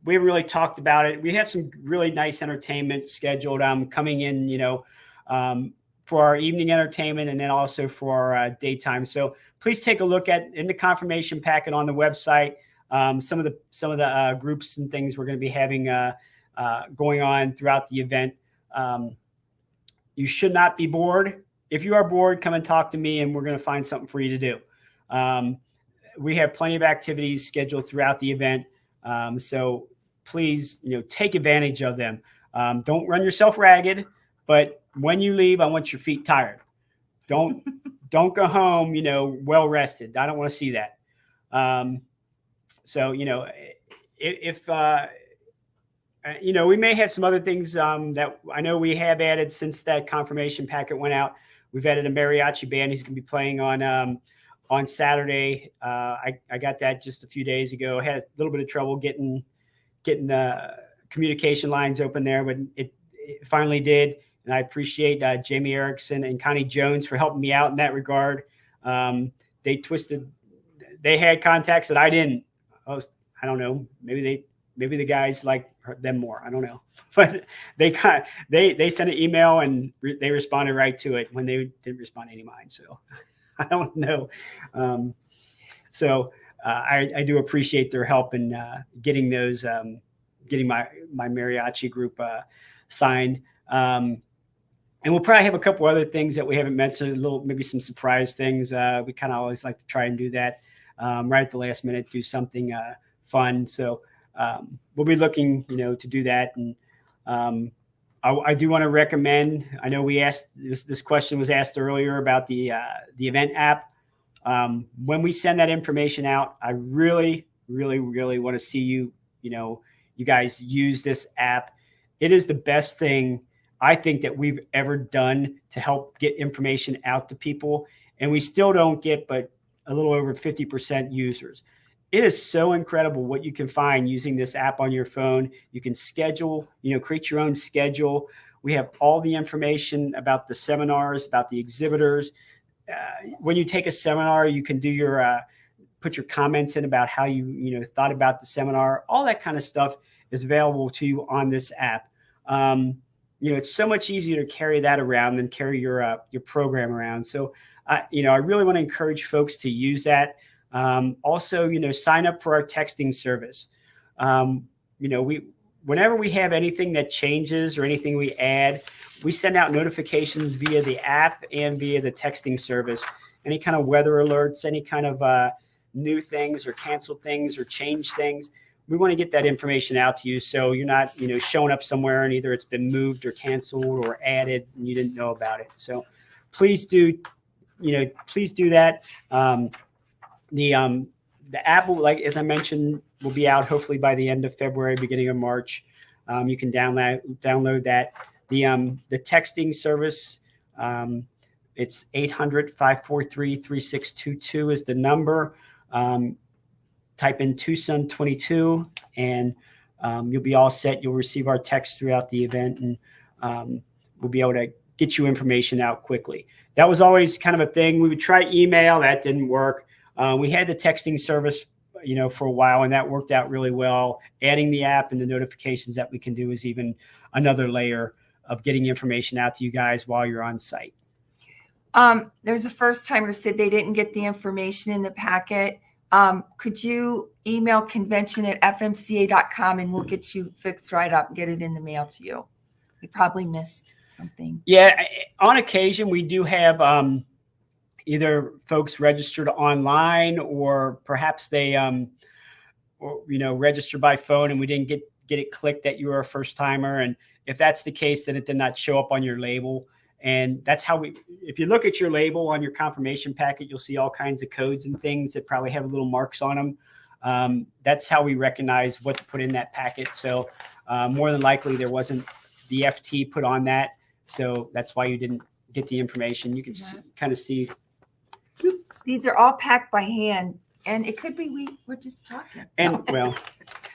really talked about it. We have some really nice entertainment scheduled coming in, for our evening entertainment, and then also for our daytime. So please take a look in the confirmation packet on the website, some of the groups and things we're going to be having going on throughout the event. You should not be bored. If you are bored, come and talk to me, and we're going to find something for you to do. We have plenty of activities scheduled throughout the event. So please, take advantage of them. Don't run yourself ragged, but when you leave, I want your feet tired. Don't go home, well rested. I don't want to see that. So, if we may have some other things that I know we have added since that confirmation packet went out. We've added a Mariachi Band. He's going to be playing on Saturday. I got that just a few days ago. I had a little bit of trouble getting communication lines open there, but it finally did. And I appreciate Jamie Erickson and Connie Jones for helping me out in that regard. They had contacts that I didn't. I don't know. Maybe the guys like them more. I don't know. But they sent an email and they responded right to it when they didn't respond to any of mine. So I don't know. I do appreciate their help in getting those, getting my mariachi group signed. And we'll probably have a couple other things that we haven't mentioned, maybe some surprise things. We kind of always like to try and do that right at the last minute, do something fun. So we'll be looking, to do that. And I do want to recommend, I know we asked, this question was asked earlier about the event app. When we send that information out, I really, really, really want to see you guys use this app. It is the best thing I think that we've ever done to help get information out to people. And we still don't get but a little over 50% users. It is so incredible what you can find using this app on your phone. You can schedule, create your own schedule. We have all the information about the seminars, about the exhibitors. When you take a seminar, you can do put your comments in about how you thought about the seminar. All that kind of stuff is available to you on this app. It's so much easier to carry that around than carry your program around. So, I really want to encourage folks to use that. Also, sign up for our texting service. Whenever we have anything that changes or anything we add, we send out notifications via the app and via the texting service. Any kind of weather alerts, any kind of new things or canceled things or change things. We want to get that information out to you so you're not, showing up somewhere and either it's been moved or canceled or added and you didn't know about it. So please do that. The app, as I mentioned, will be out hopefully by the end of February, beginning of March. You can download that. The texting service, it's 800-543-3622 is the number. Type in Tucson 22 and you'll be all set. You'll receive our text throughout the event and we'll be able to get you information out quickly. That was always kind of a thing. We would try email. That didn't work. We had the texting service, for a while, and that worked out really well. Adding the app and the notifications that we can do is even another layer of getting information out to you guys while you're on site. There's a first timer said they didn't get the information in the packet. Could you email convention@fmca.com and we'll get you fixed right up and get it in the mail to you? We probably missed something. Yeah, on occasion we do have either folks registered online or perhaps they register by phone and we didn't get it clicked that you were a first timer. And if that's the case, then it did not show up on your label. And that's how if you look at your label on your confirmation packet, you'll see all kinds of codes and things that probably have little marks on them. That's how we recognize what to put in that packet. So more than likely there wasn't the FT put on that. So that's why you didn't get the information. You can kind of see. These are all packed by hand. And it could be we're just talking. And well,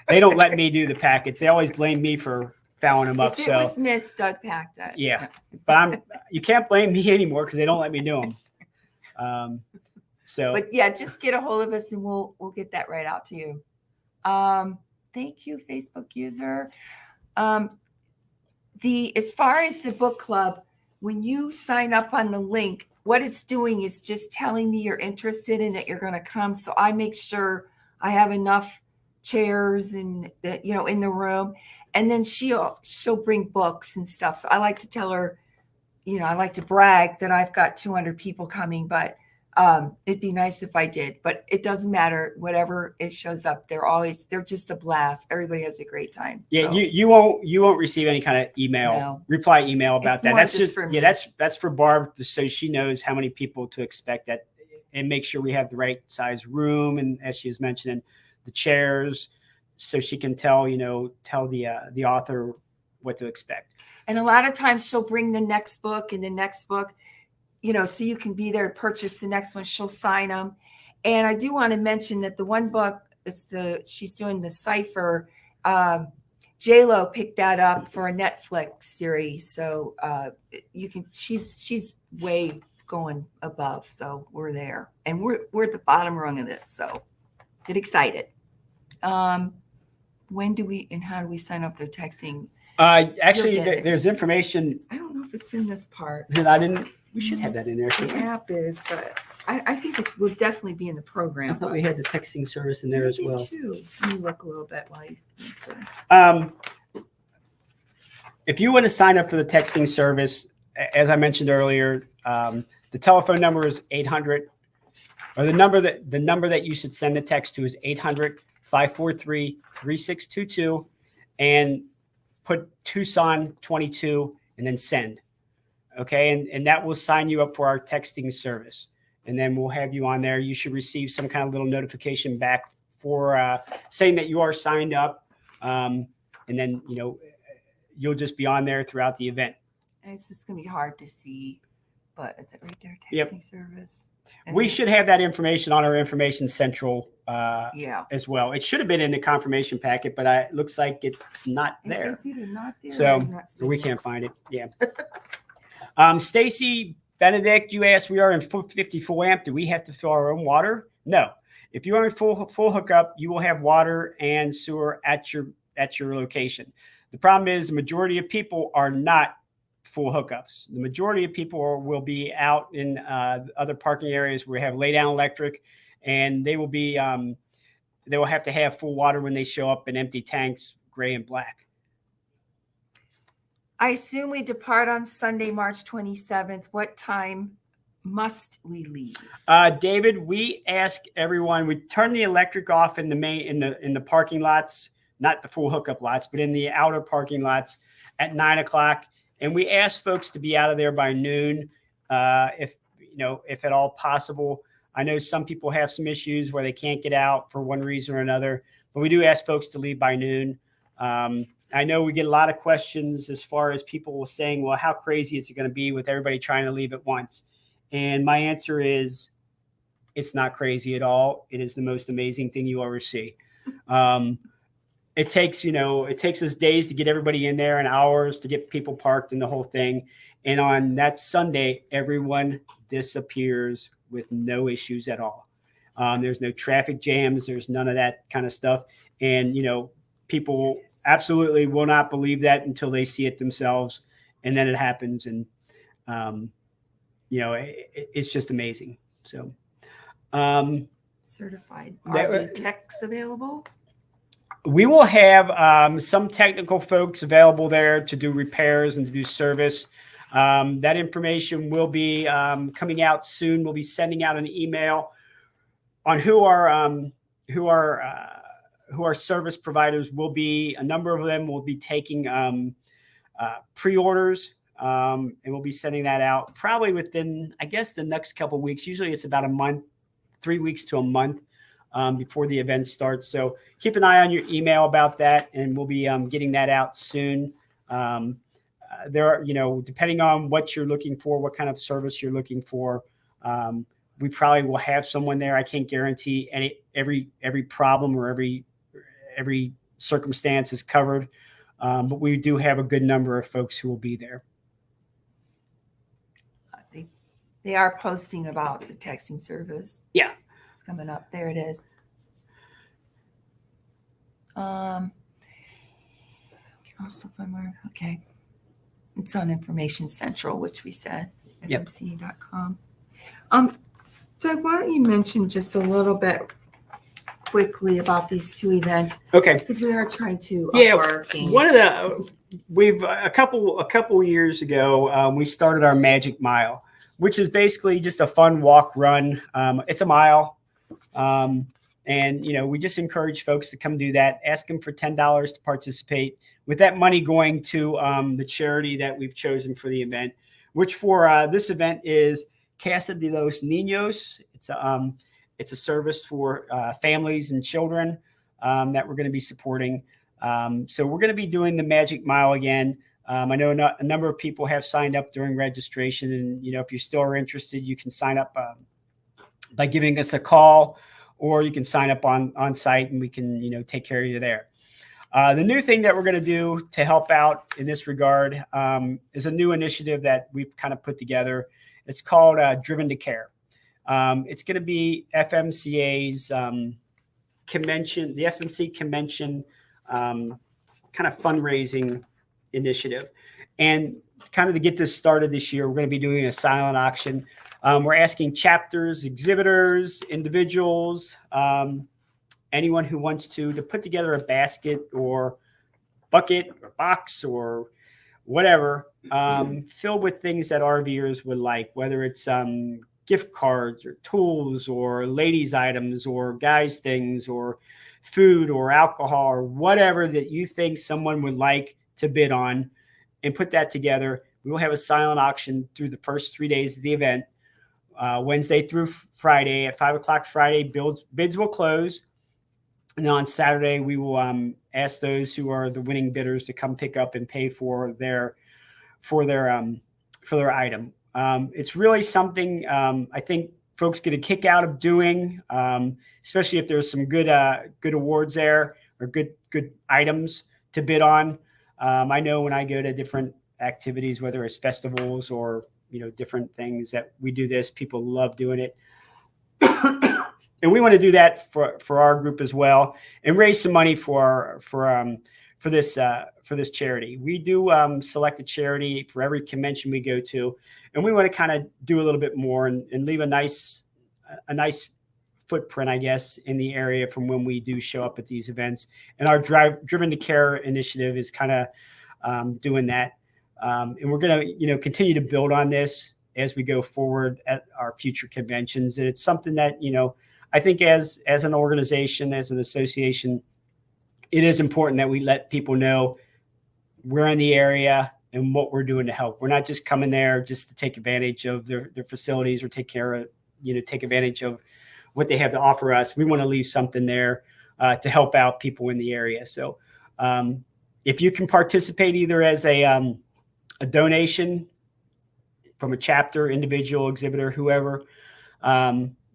they don't let me do the packets. They always blame me for fouling them up. If it was missed, Doug packed it. Yeah, but you can't blame me anymore because they don't let me do them. But yeah, just get a hold of us and we'll get that right out to you. Thank you, Facebook user. As far as the book club, when you sign up on the link, what it's doing is just telling me you're interested and that you're going to come. So I make sure I have enough chairs and that in the room. And then she'll bring books and stuff. So I like to tell her, I like to brag that I've got 200 people coming, but it'd be nice if I did. But it doesn't matter. Whatever it shows up, they're just a blast. Everybody has a great time. Yeah, so. you won't receive any kind of reply email about that. That's just for me. That's for Barb, so she knows how many people to expect that and make sure we have the right size room. And as she was mentioning, the chairs. so she can tell the author what to expect. And a lot of times she'll bring the next book and the next book, so you can be there to purchase the next one. She'll sign them. And I do want to mention that the one book, she's doing the Cipher. J-Lo picked that up for a Netflix series. So she's way going above. So we're there, and we're at the bottom rung of this. So get excited. When do we and how do we sign up? They're texting. Actually, there's information. I don't know if it's in this part. We should have that in there. The app is, but I think this will definitely be in the program. I thought we had the texting service in there as well. Too. Let me look a little bit while you answer. If you want to sign up for the texting service, as I mentioned earlier, the telephone number is 800, or the number that you should send the text to is 800-543-3622, and put Tucson 22 and then send. Okay, and that will sign you up for our texting service, and then we'll have you on there. You should receive some kind of little notification back for saying that you are signed up, and then you'll just be on there throughout the event. And it's just gonna be hard to see, but is it right there? Texting service. And we should have that information on our information central as well. It should have been in the confirmation packet, but it looks like it's not there. It's either not there, so we can't find it. Yeah. Stacy Benedict, you asked, we are in 50 full amp. Do we have to fill our own water? No. If you are in full hookup, you will have water and sewer at your location. The problem is the majority of people are not full hookups. The majority of people will be out in other parking areas where we have lay down electric, and they will be they will have to have full water when they show up in empty tanks, gray and black. I assume we depart on Sunday, March 27th. What time must we leave? David, we ask everyone, we turn the electric off in the parking lots, not the full hookup lots, but in the outer parking lots at 9 o'clock. And we ask folks to be out of there by noon, if at all possible. I know some people have some issues where they can't get out for one reason or another, but we do ask folks to leave by noon. I know we get a lot of questions as far as people saying, well, how crazy is it going to be with everybody trying to leave at once? And my answer is, it's not crazy at all. It is the most amazing thing you'll ever see. It takes us days to get everybody in there and hours to get people parked and the whole thing. And on that Sunday, everyone disappears with no issues at all. There's no traffic jams. There's none of that kind of stuff. And, people absolutely will not believe that until they see it themselves. And then it happens. And, it's just amazing. So, certified RV techs available? We will have some technical folks available there to do repairs and to do service. That information will be coming out soon. We'll be sending out an email on who our service providers will be. A number of them will be taking pre-orders, and we'll be sending that out probably within, I guess, the next couple of weeks. Usually it's about a month, 3 weeks to a month before the event starts. So keep an eye on your email about that, and we'll be getting that out soon. There are, depending on what you're looking for, what kind of service you're looking for, we probably will have someone there. I can't guarantee every problem or every circumstance is covered, but we do have a good number of folks who will be there. They are posting about the texting service. Yeah. It's coming up. There it is. Also find more. Okay. It's on Information Central, which we said, FMCA.com. Doug, why don't you mention just a little bit quickly about these two events? Okay. Because we are trying to work. One of a couple years ago, we started our Magic Mile, which is basically just a fun walk run. It's a mile. And, we just encourage folks to come do that. Ask them for $10 to participate, with that money going to the charity that we've chosen for the event, which for this event is Casa de los Niños. It's a service for families and children. that we're going to be supporting. So we're going to be doing the Magic Mile again. I know a number of people have signed up during registration, and if you still are interested, you can sign up by giving us a call, or you can sign up on site, and we can take care of you there. The new thing that we're going to do to help out in this regard is a new initiative that we've kind of put together. It's called Driven to Care. It's going to be FMCA's convention, the FMC convention kind of fundraising initiative. And kind of to get this started this year, we're going to be doing a silent auction. We're asking chapters, exhibitors, individuals, anyone who wants to put together a basket or bucket or box or whatever, filled with things that RVers would like, whether it's gift cards or tools or ladies' items or guys' things or food or alcohol or whatever that you think someone would like to bid on, and put that together. We will have a silent auction through the first 3 days of the event, Wednesday through Friday. At 5 o'clock Friday, bids will close. And then on Saturday, we will ask those who are the winning bidders to come pick up and pay for their item. It's really something I think folks get a kick out of doing, especially if there's some good awards there or good items to bid on. I know when I go to different activities, whether it's festivals or different things that we do this, people love doing it. And we want to do that for our group as well, and raise some money for this charity. We do select a charity for every convention we go to, and we want to kind of do a little bit more and leave a nice footprint, I guess, in the area from when we do show up at these events. And our Driven to Care initiative is kind of doing that, and we're going to continue to build on this as we go forward at our future conventions. And it's something that I think as an organization, as an association, it is important that we let people know we're in the area and what we're doing to help. We're not just coming there just to take advantage of their facilities or take advantage of what they have to offer us. We want to leave something there to help out people in the area. So if you can participate either as a donation from a chapter, individual, exhibitor, whoever,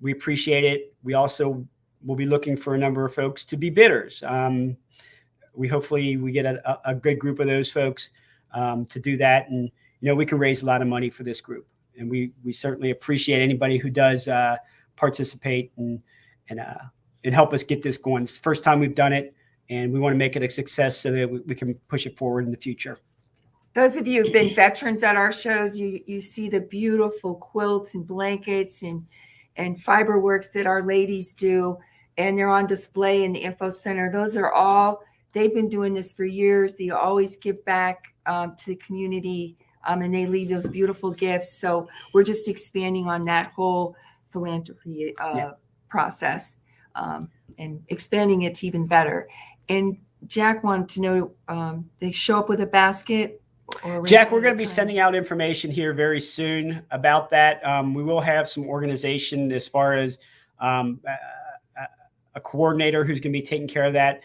we appreciate it. We also will be looking for a number of folks to be bidders. Hopefully we get a good group of those folks to do that. And, we can raise a lot of money for this group. And we certainly appreciate anybody who does participate and help us get this going. It's the first time we've done it, and we want to make it a success so that we can push it forward in the future. Those of you who've been veterans at our shows, you see the beautiful quilts and blankets and fiber works that our ladies do, and they're on display in the info center. Those are all, they've been doing this for years. They always give back to the community, and they leave those beautiful gifts. So we're just expanding on that whole philanthropy process and expanding it to even better. And Jack wanted to know, they show up with a basket? Jack, we're going to be sending out information here very soon about that. We will have some organization as far as a coordinator who's going to be taking care of that.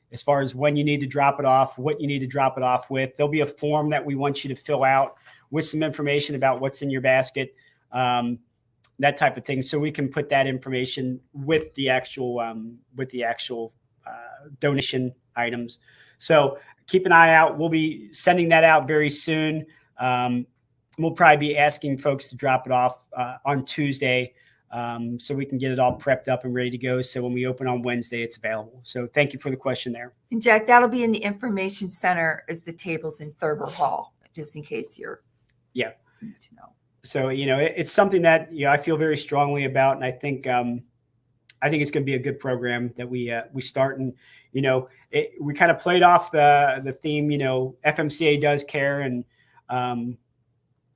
As far as when you need to drop it off, what you need to drop it off with. There'll be a form that we want you to fill out with some information about what's in your basket, that type of thing. So we can put that information with the actual donation items. So keep an eye out. We'll be sending that out very soon. We'll probably be asking folks to drop it off on Tuesday, so we can get it all prepped up and ready to go. So when we open on Wednesday, it's available. So thank you for the question there. And Jack, that'll be in the information center as the tables in Thurber Hall, just in case you're need to know. So, it's something that, I feel very strongly about. And I think it's going to be a good program that we start. And, we kind of played off the theme, FMCA does care, and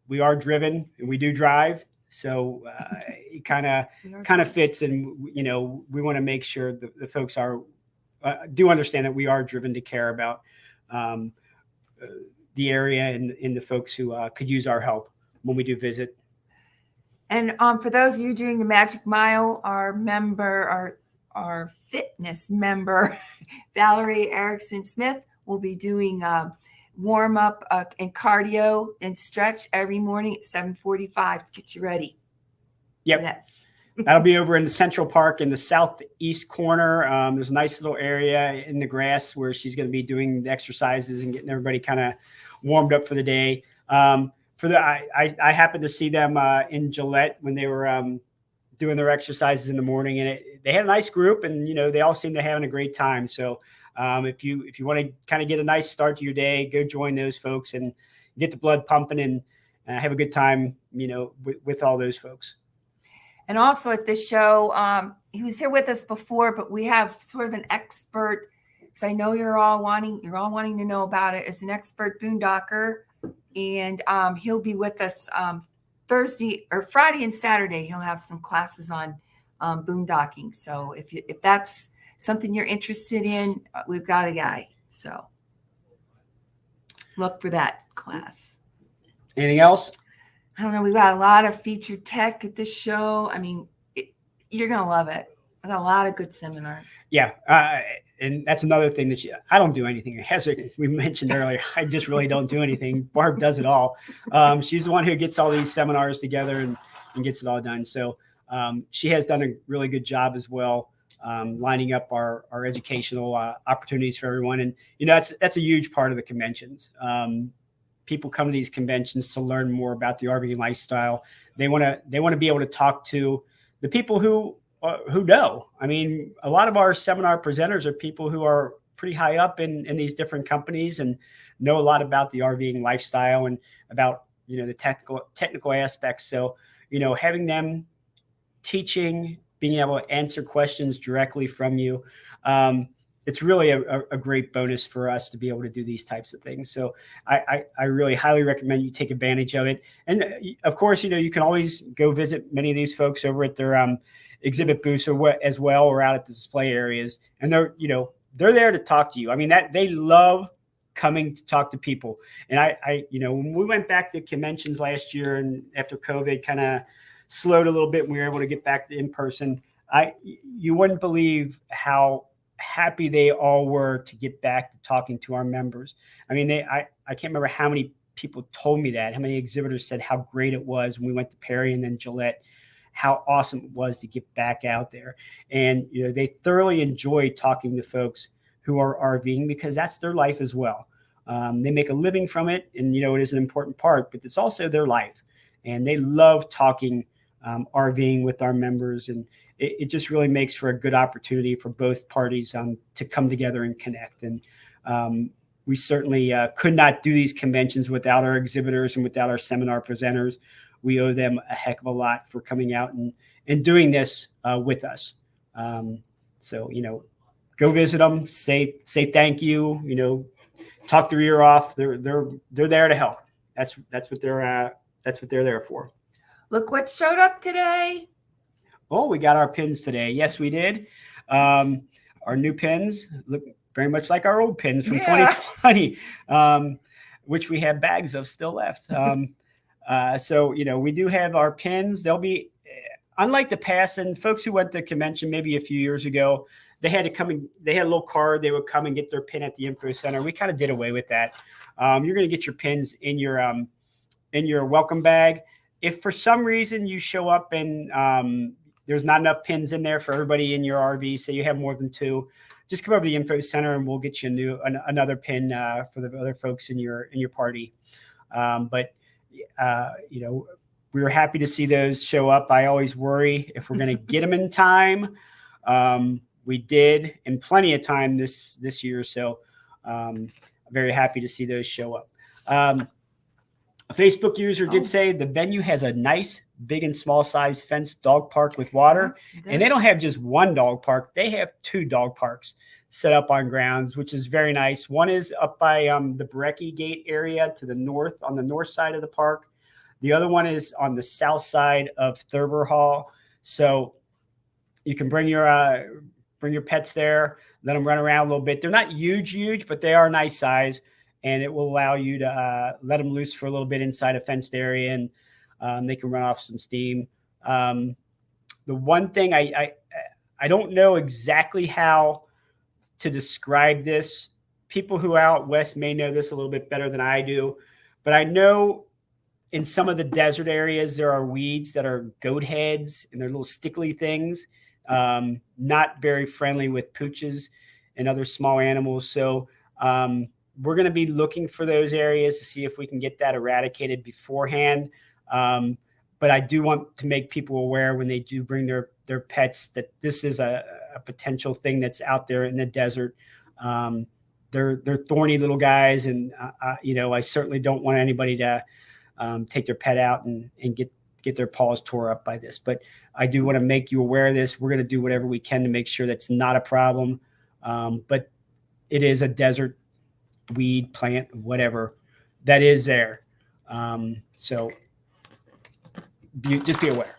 we are driven and we do drive. So it kind of fits. And, we want to make sure that the folks do understand that we are driven to care about the area and the folks who could use our help when we do visit. And for those of you doing the Magic Mile, our our fitness member, Valerie Erickson Smith, will be doing warm up and cardio and stretch every morning at 7:45 to get you ready. Yep. That'll be over in the Central Park in the southeast corner. There's a nice little area in the grass where she's going to be doing the exercises and getting everybody kind of warmed up for the day. I happened to see them in Gillette when they were doing their exercises in the morning, and they had a nice group, and they all seemed to having a great time. So if you want to kind of get a nice start to your day, go join those folks and get the blood pumping and have a good time, with all those folks. And also at this show, he was here with us before, but we have sort of an expert, because I know you're all wanting to know about it, as an expert boondocker, and he'll be with us Thursday or Friday and Saturday. He'll have some classes on boondocking. So if that's something you're interested in, we've got a guy. So look for that class. Anything else? I don't know. We've got a lot of featured tech at this show. I mean, you're going to love it. We've got a lot of good seminars. Yeah. And that's another thing that I don't do anything. As we mentioned earlier, I just really don't do anything. Barb does it all. She's the one who gets all these seminars together and gets it all done. So she has done a really good job as well, lining up our educational opportunities for everyone. And, that's a huge part of the conventions. People come to these conventions to learn more about the RV lifestyle. They want to be able to talk to the people who know. I mean, a lot of our seminar presenters are people who are pretty high up in these different companies and know a lot about the RVing lifestyle and about, the technical aspects. So, having them teaching, being able to answer questions directly from you, it's really a great bonus for us to be able to do these types of things. So I really highly recommend you take advantage of it. And of course, you can always go visit many of these folks over at their exhibit booths as well, or out at the display areas. And they're there to talk to you. I mean, that they love coming to talk to people. And I when we went back to conventions last year, and after COVID kind of slowed a little bit, and we were able to get back to in person, you wouldn't believe how happy they all were to get back to talking to our members. I mean, I can't remember how many people told me that, how many exhibitors said how great it was when we went to Perry and then Gillette, how awesome it was to get back out there. And, they thoroughly enjoy talking to folks who are RVing, because that's their life as well. They make a living from it, and, it is an important part, but it's also their life. And they love talking RVing with our members, and it just really makes for a good opportunity for both parties to come together and connect. And we certainly could not do these conventions without our exhibitors and without our seminar presenters. We owe them a heck of a lot for coming out and doing this with us. So, go visit them, say thank you, talk their ear off. They're there to help. That's what they're there for. Look what showed up today. Oh, we got our pins today. Yes, we did. Our new pins look very much like our old pins from 2020, which we have bags of still left. So, we do have our pins. They'll be, unlike the past, and folks who went to convention maybe a few years ago, they had to come and they had a little card. They would come and get their pin at the info center. We kind of did away with that. You're going to get your pins in your welcome bag. If for some reason you show up and there's not enough pins in there for everybody in your RV, say you have more than two, just come over to the info center and we'll get you another pin for the other folks in your party. But we were happy to see those show up. I always worry if we're going to get them in time. We did in plenty of time this year, so very happy to see those show up. A Facebook user did say the venue has a nice big and small size fenced dog park with water, and they don't have just one dog park. They have two dog parks set up on grounds, which is very nice. One is up by the Brecky Gate area to the north, on the north side of the park. The other one is on the south side of Thurber Hall. So you can bring your pets there, let them run around a little bit. They're not huge, but they are nice size. And it will allow you to let them loose for a little bit inside a fenced area, and they can run off some steam. The one thing I I don't know exactly how to describe this. People who are out west may know this a little bit better than I do, but I know in some of the desert areas, there are weeds that are goat heads and they're little stickly things, not very friendly with pooches and other small animals. So we're going to be looking for those areas to see if we can get that eradicated beforehand. But I do want to make people aware when they do bring their pets that this is a potential thing that's out there in the desert. They're thorny little guys, and I certainly don't want anybody to take their pet out and get their paws tore up by this. But I do want to make you aware of this. We're going to do whatever we can to make sure that's not a problem. But it is a desert weed, plant, whatever that is there. So just be aware.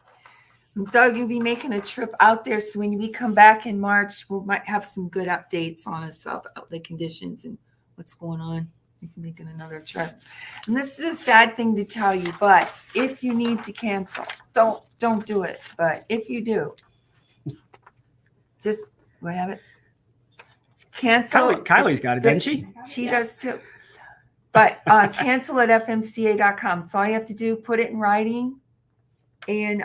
Doug, you'll be making a trip out there. So when we come back in March, we might have some good updates on us about the conditions and what's going on. You can make another trip. And this is a sad thing to tell you, but if you need to cancel, don't do it. But if you do, just have it. Cancel. Kylie's got it, doesn't she? She does too. But cancel at fmca.com. So all you have to do, put it in writing, and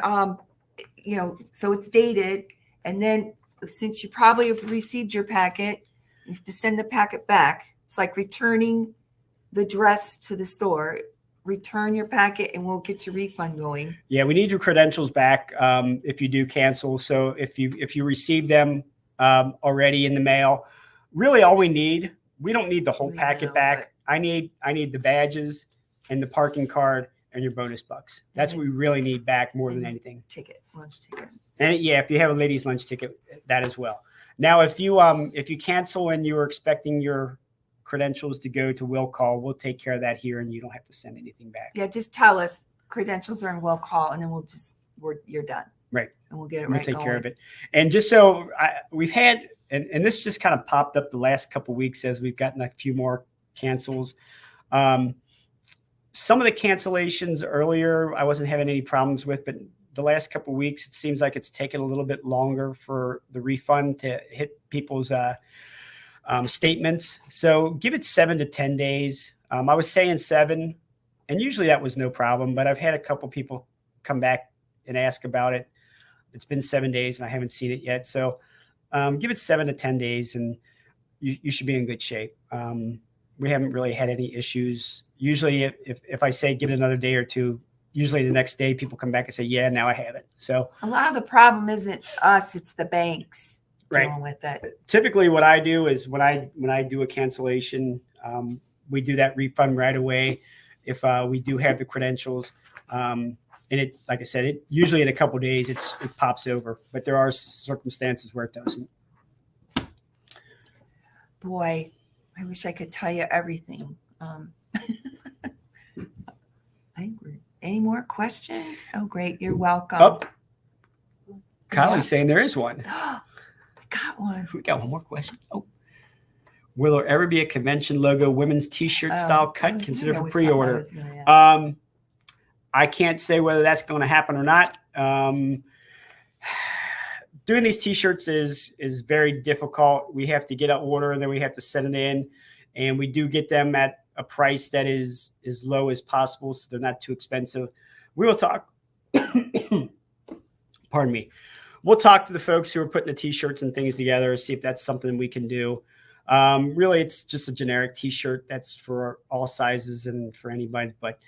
so it's dated. And then since you probably have received your packet, you have to send the packet back. It's like returning the dress to the store. Return your packet and we'll get your refund going. Yeah, we need your credentials back if you do cancel. So if you receive them already in the mail, really all we don't need the whole packet back. I need the badges and the parking card and your bonus bucks. That's what we really need back more than anything. Lunch ticket. And yeah, if you have a ladies' lunch ticket, that as well. Now, if you cancel and you were expecting your credentials to go to will call, we'll take care of that here, and you don't have to send anything back. Yeah, just tell us credentials are in will call, and then you're done. Right. And we'll get it we'll right. Take going. care of it. And just so we've had, and this just kind of popped up the last couple of weeks as we've gotten a few more cancels. Some of the cancellations earlier, I wasn't having any problems with, but the last couple of weeks, it seems like it's taken a little bit longer for the refund to hit people's statements. So give it 7 to 10 days. I was saying 7, and usually that was no problem, but I've had a couple people come back and ask about it. It's been 7 days and I haven't seen it yet. So give it 7 to 10 days and you should be in good shape. We haven't really had any issues. Usually if I say give it another day or two, usually the next day people come back and say, yeah, now I have it. So a lot of the problem isn't us, it's the banks dealing with it. Typically what I do is when I do a cancellation, we do that refund right away if we do have the credentials. And it, like I said, it usually in a couple of days it pops over, but there are circumstances where it doesn't. Boy, I wish I could tell you everything. Any more questions? Oh, great. You're welcome. Oh, Kylie's saying there is one. I got one. We got one more question. Oh, will there ever be a convention logo women's T-shirt style cut considered for pre-order? I can't say whether that's going to happen or not. Doing these T-shirts is very difficult. We have to get an order and then we have to send it in, and we do get them at a price that is as low as possible, so they're not too expensive. We will talk. Pardon me. We'll talk to the folks who are putting the T-shirts and things together, see if that's something we can do. Really, it's just a generic T-shirt that's for all sizes and for anybody. But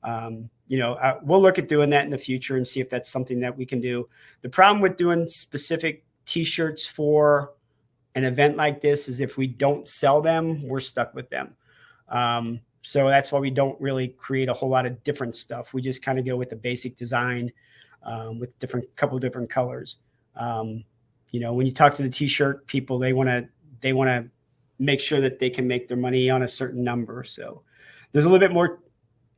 we'll look at doing that in the future and see if that's something that we can do. The problem with doing specific T-shirts for an event like this is if we don't sell them, we're stuck with them. So that's why we don't really create a whole lot of different stuff. We just kind of go with the basic design with couple different colors. When you talk to the T-shirt people, they want to make sure that they can make their money on a certain number. So there's a little bit more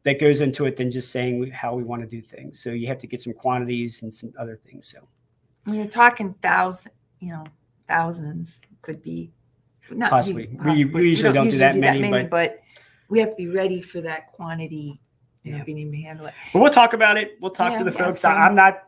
that goes into it than just saying how we want to do things. So you have to get some quantities and some other things. So when you're talking thousands could be. Not possibly. We usually don't do that many, but we have to be ready for that quantity. Being able to handle it. But we'll talk about it. We'll talk to the folks. I'm not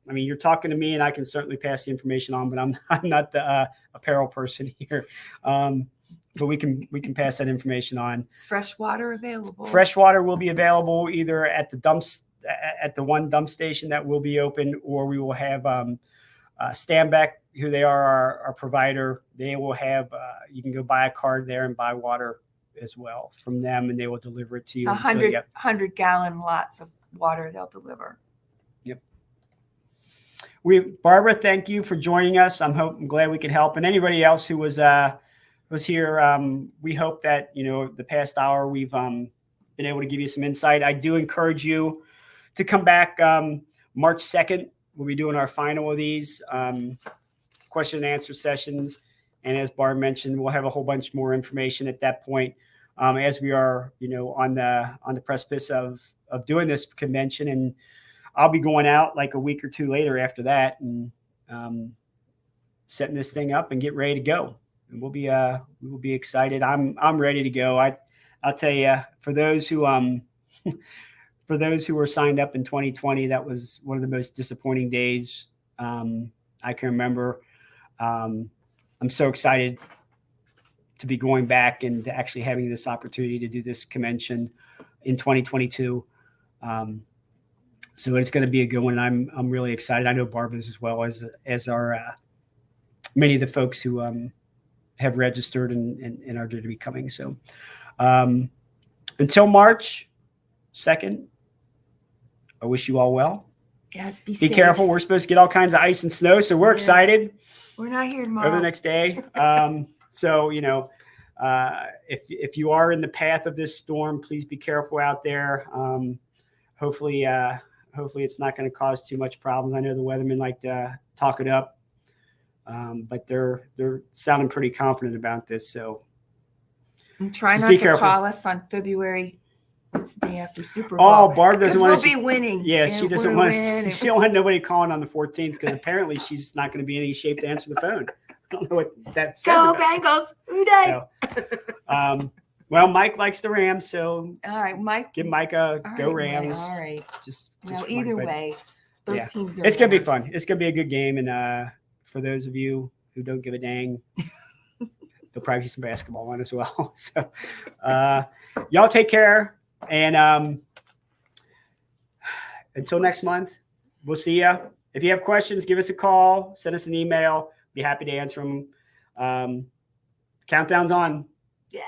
I mean, you're talking to me, and I can certainly pass the information on, but I'm not the apparel person here. But we can pass that information on. Is fresh water available? Fresh water will be available either at the one dump station that will be open, or we will have Standback, who they are our provider. They will have you can go buy a card there and buy water as well from them, and they will deliver it to you. It's 100 gallon lots of water they'll deliver. Yep. Barbara, thank you for joining us. I'm glad we could help, and anybody else who was here. We hope that the past hour we've been able to give you some insight. I do encourage you to come back March 2nd. We'll be doing our final of these question and answer sessions. And as Barb mentioned, we'll have a whole bunch more information at that point as we are, on the precipice of doing this convention. And I'll be going out like a week or two later after that and setting this thing up and get ready to go. And we will be excited. I'm ready to go. I'll tell you, for those who were signed up in 2020, that was one of the most disappointing days I can remember. I'm so excited to be going back and to actually having this opportunity to do this convention in 2022. So it's going to be a good one. I'm really excited. I know Barb is as well as our many of the folks who have registered and are going to be coming. So until March 2nd, I wish you all well. Yes, be safe. Be careful. We're supposed to get all kinds of ice and snow, so we're excited. We're not here tomorrow. Over the next day. So, if you are in the path of this storm, please be careful out there. Hopefully it's not going to cause too much problems. I know the weathermen like to talk it up, but they're sounding pretty confident about this. So, and try not to call us on February. What's the day after Super Bowl? Oh, Barb doesn't want to be winning. Yeah, she doesn't want to. She don't want nobody calling on the 14th because apparently she's not going to be in any shape to answer the phone. I don't know what that says. Go Bengals! Who so, well, Mike likes the Rams, so all right, Mike. Give Mike a go Rams. All right. Just either way, both teams are it's gonna be fun. It's gonna be a good game, and for those of you who don't give a dang, there'll probably be some basketball on as well. So, y'all take care. And until next month, we'll see ya. If you have questions, give us a call, send us an email. Be happy to answer them. Countdown's on. Yes.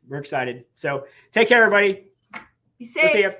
We're excited. So take care, everybody. Be safe. We'll see ya.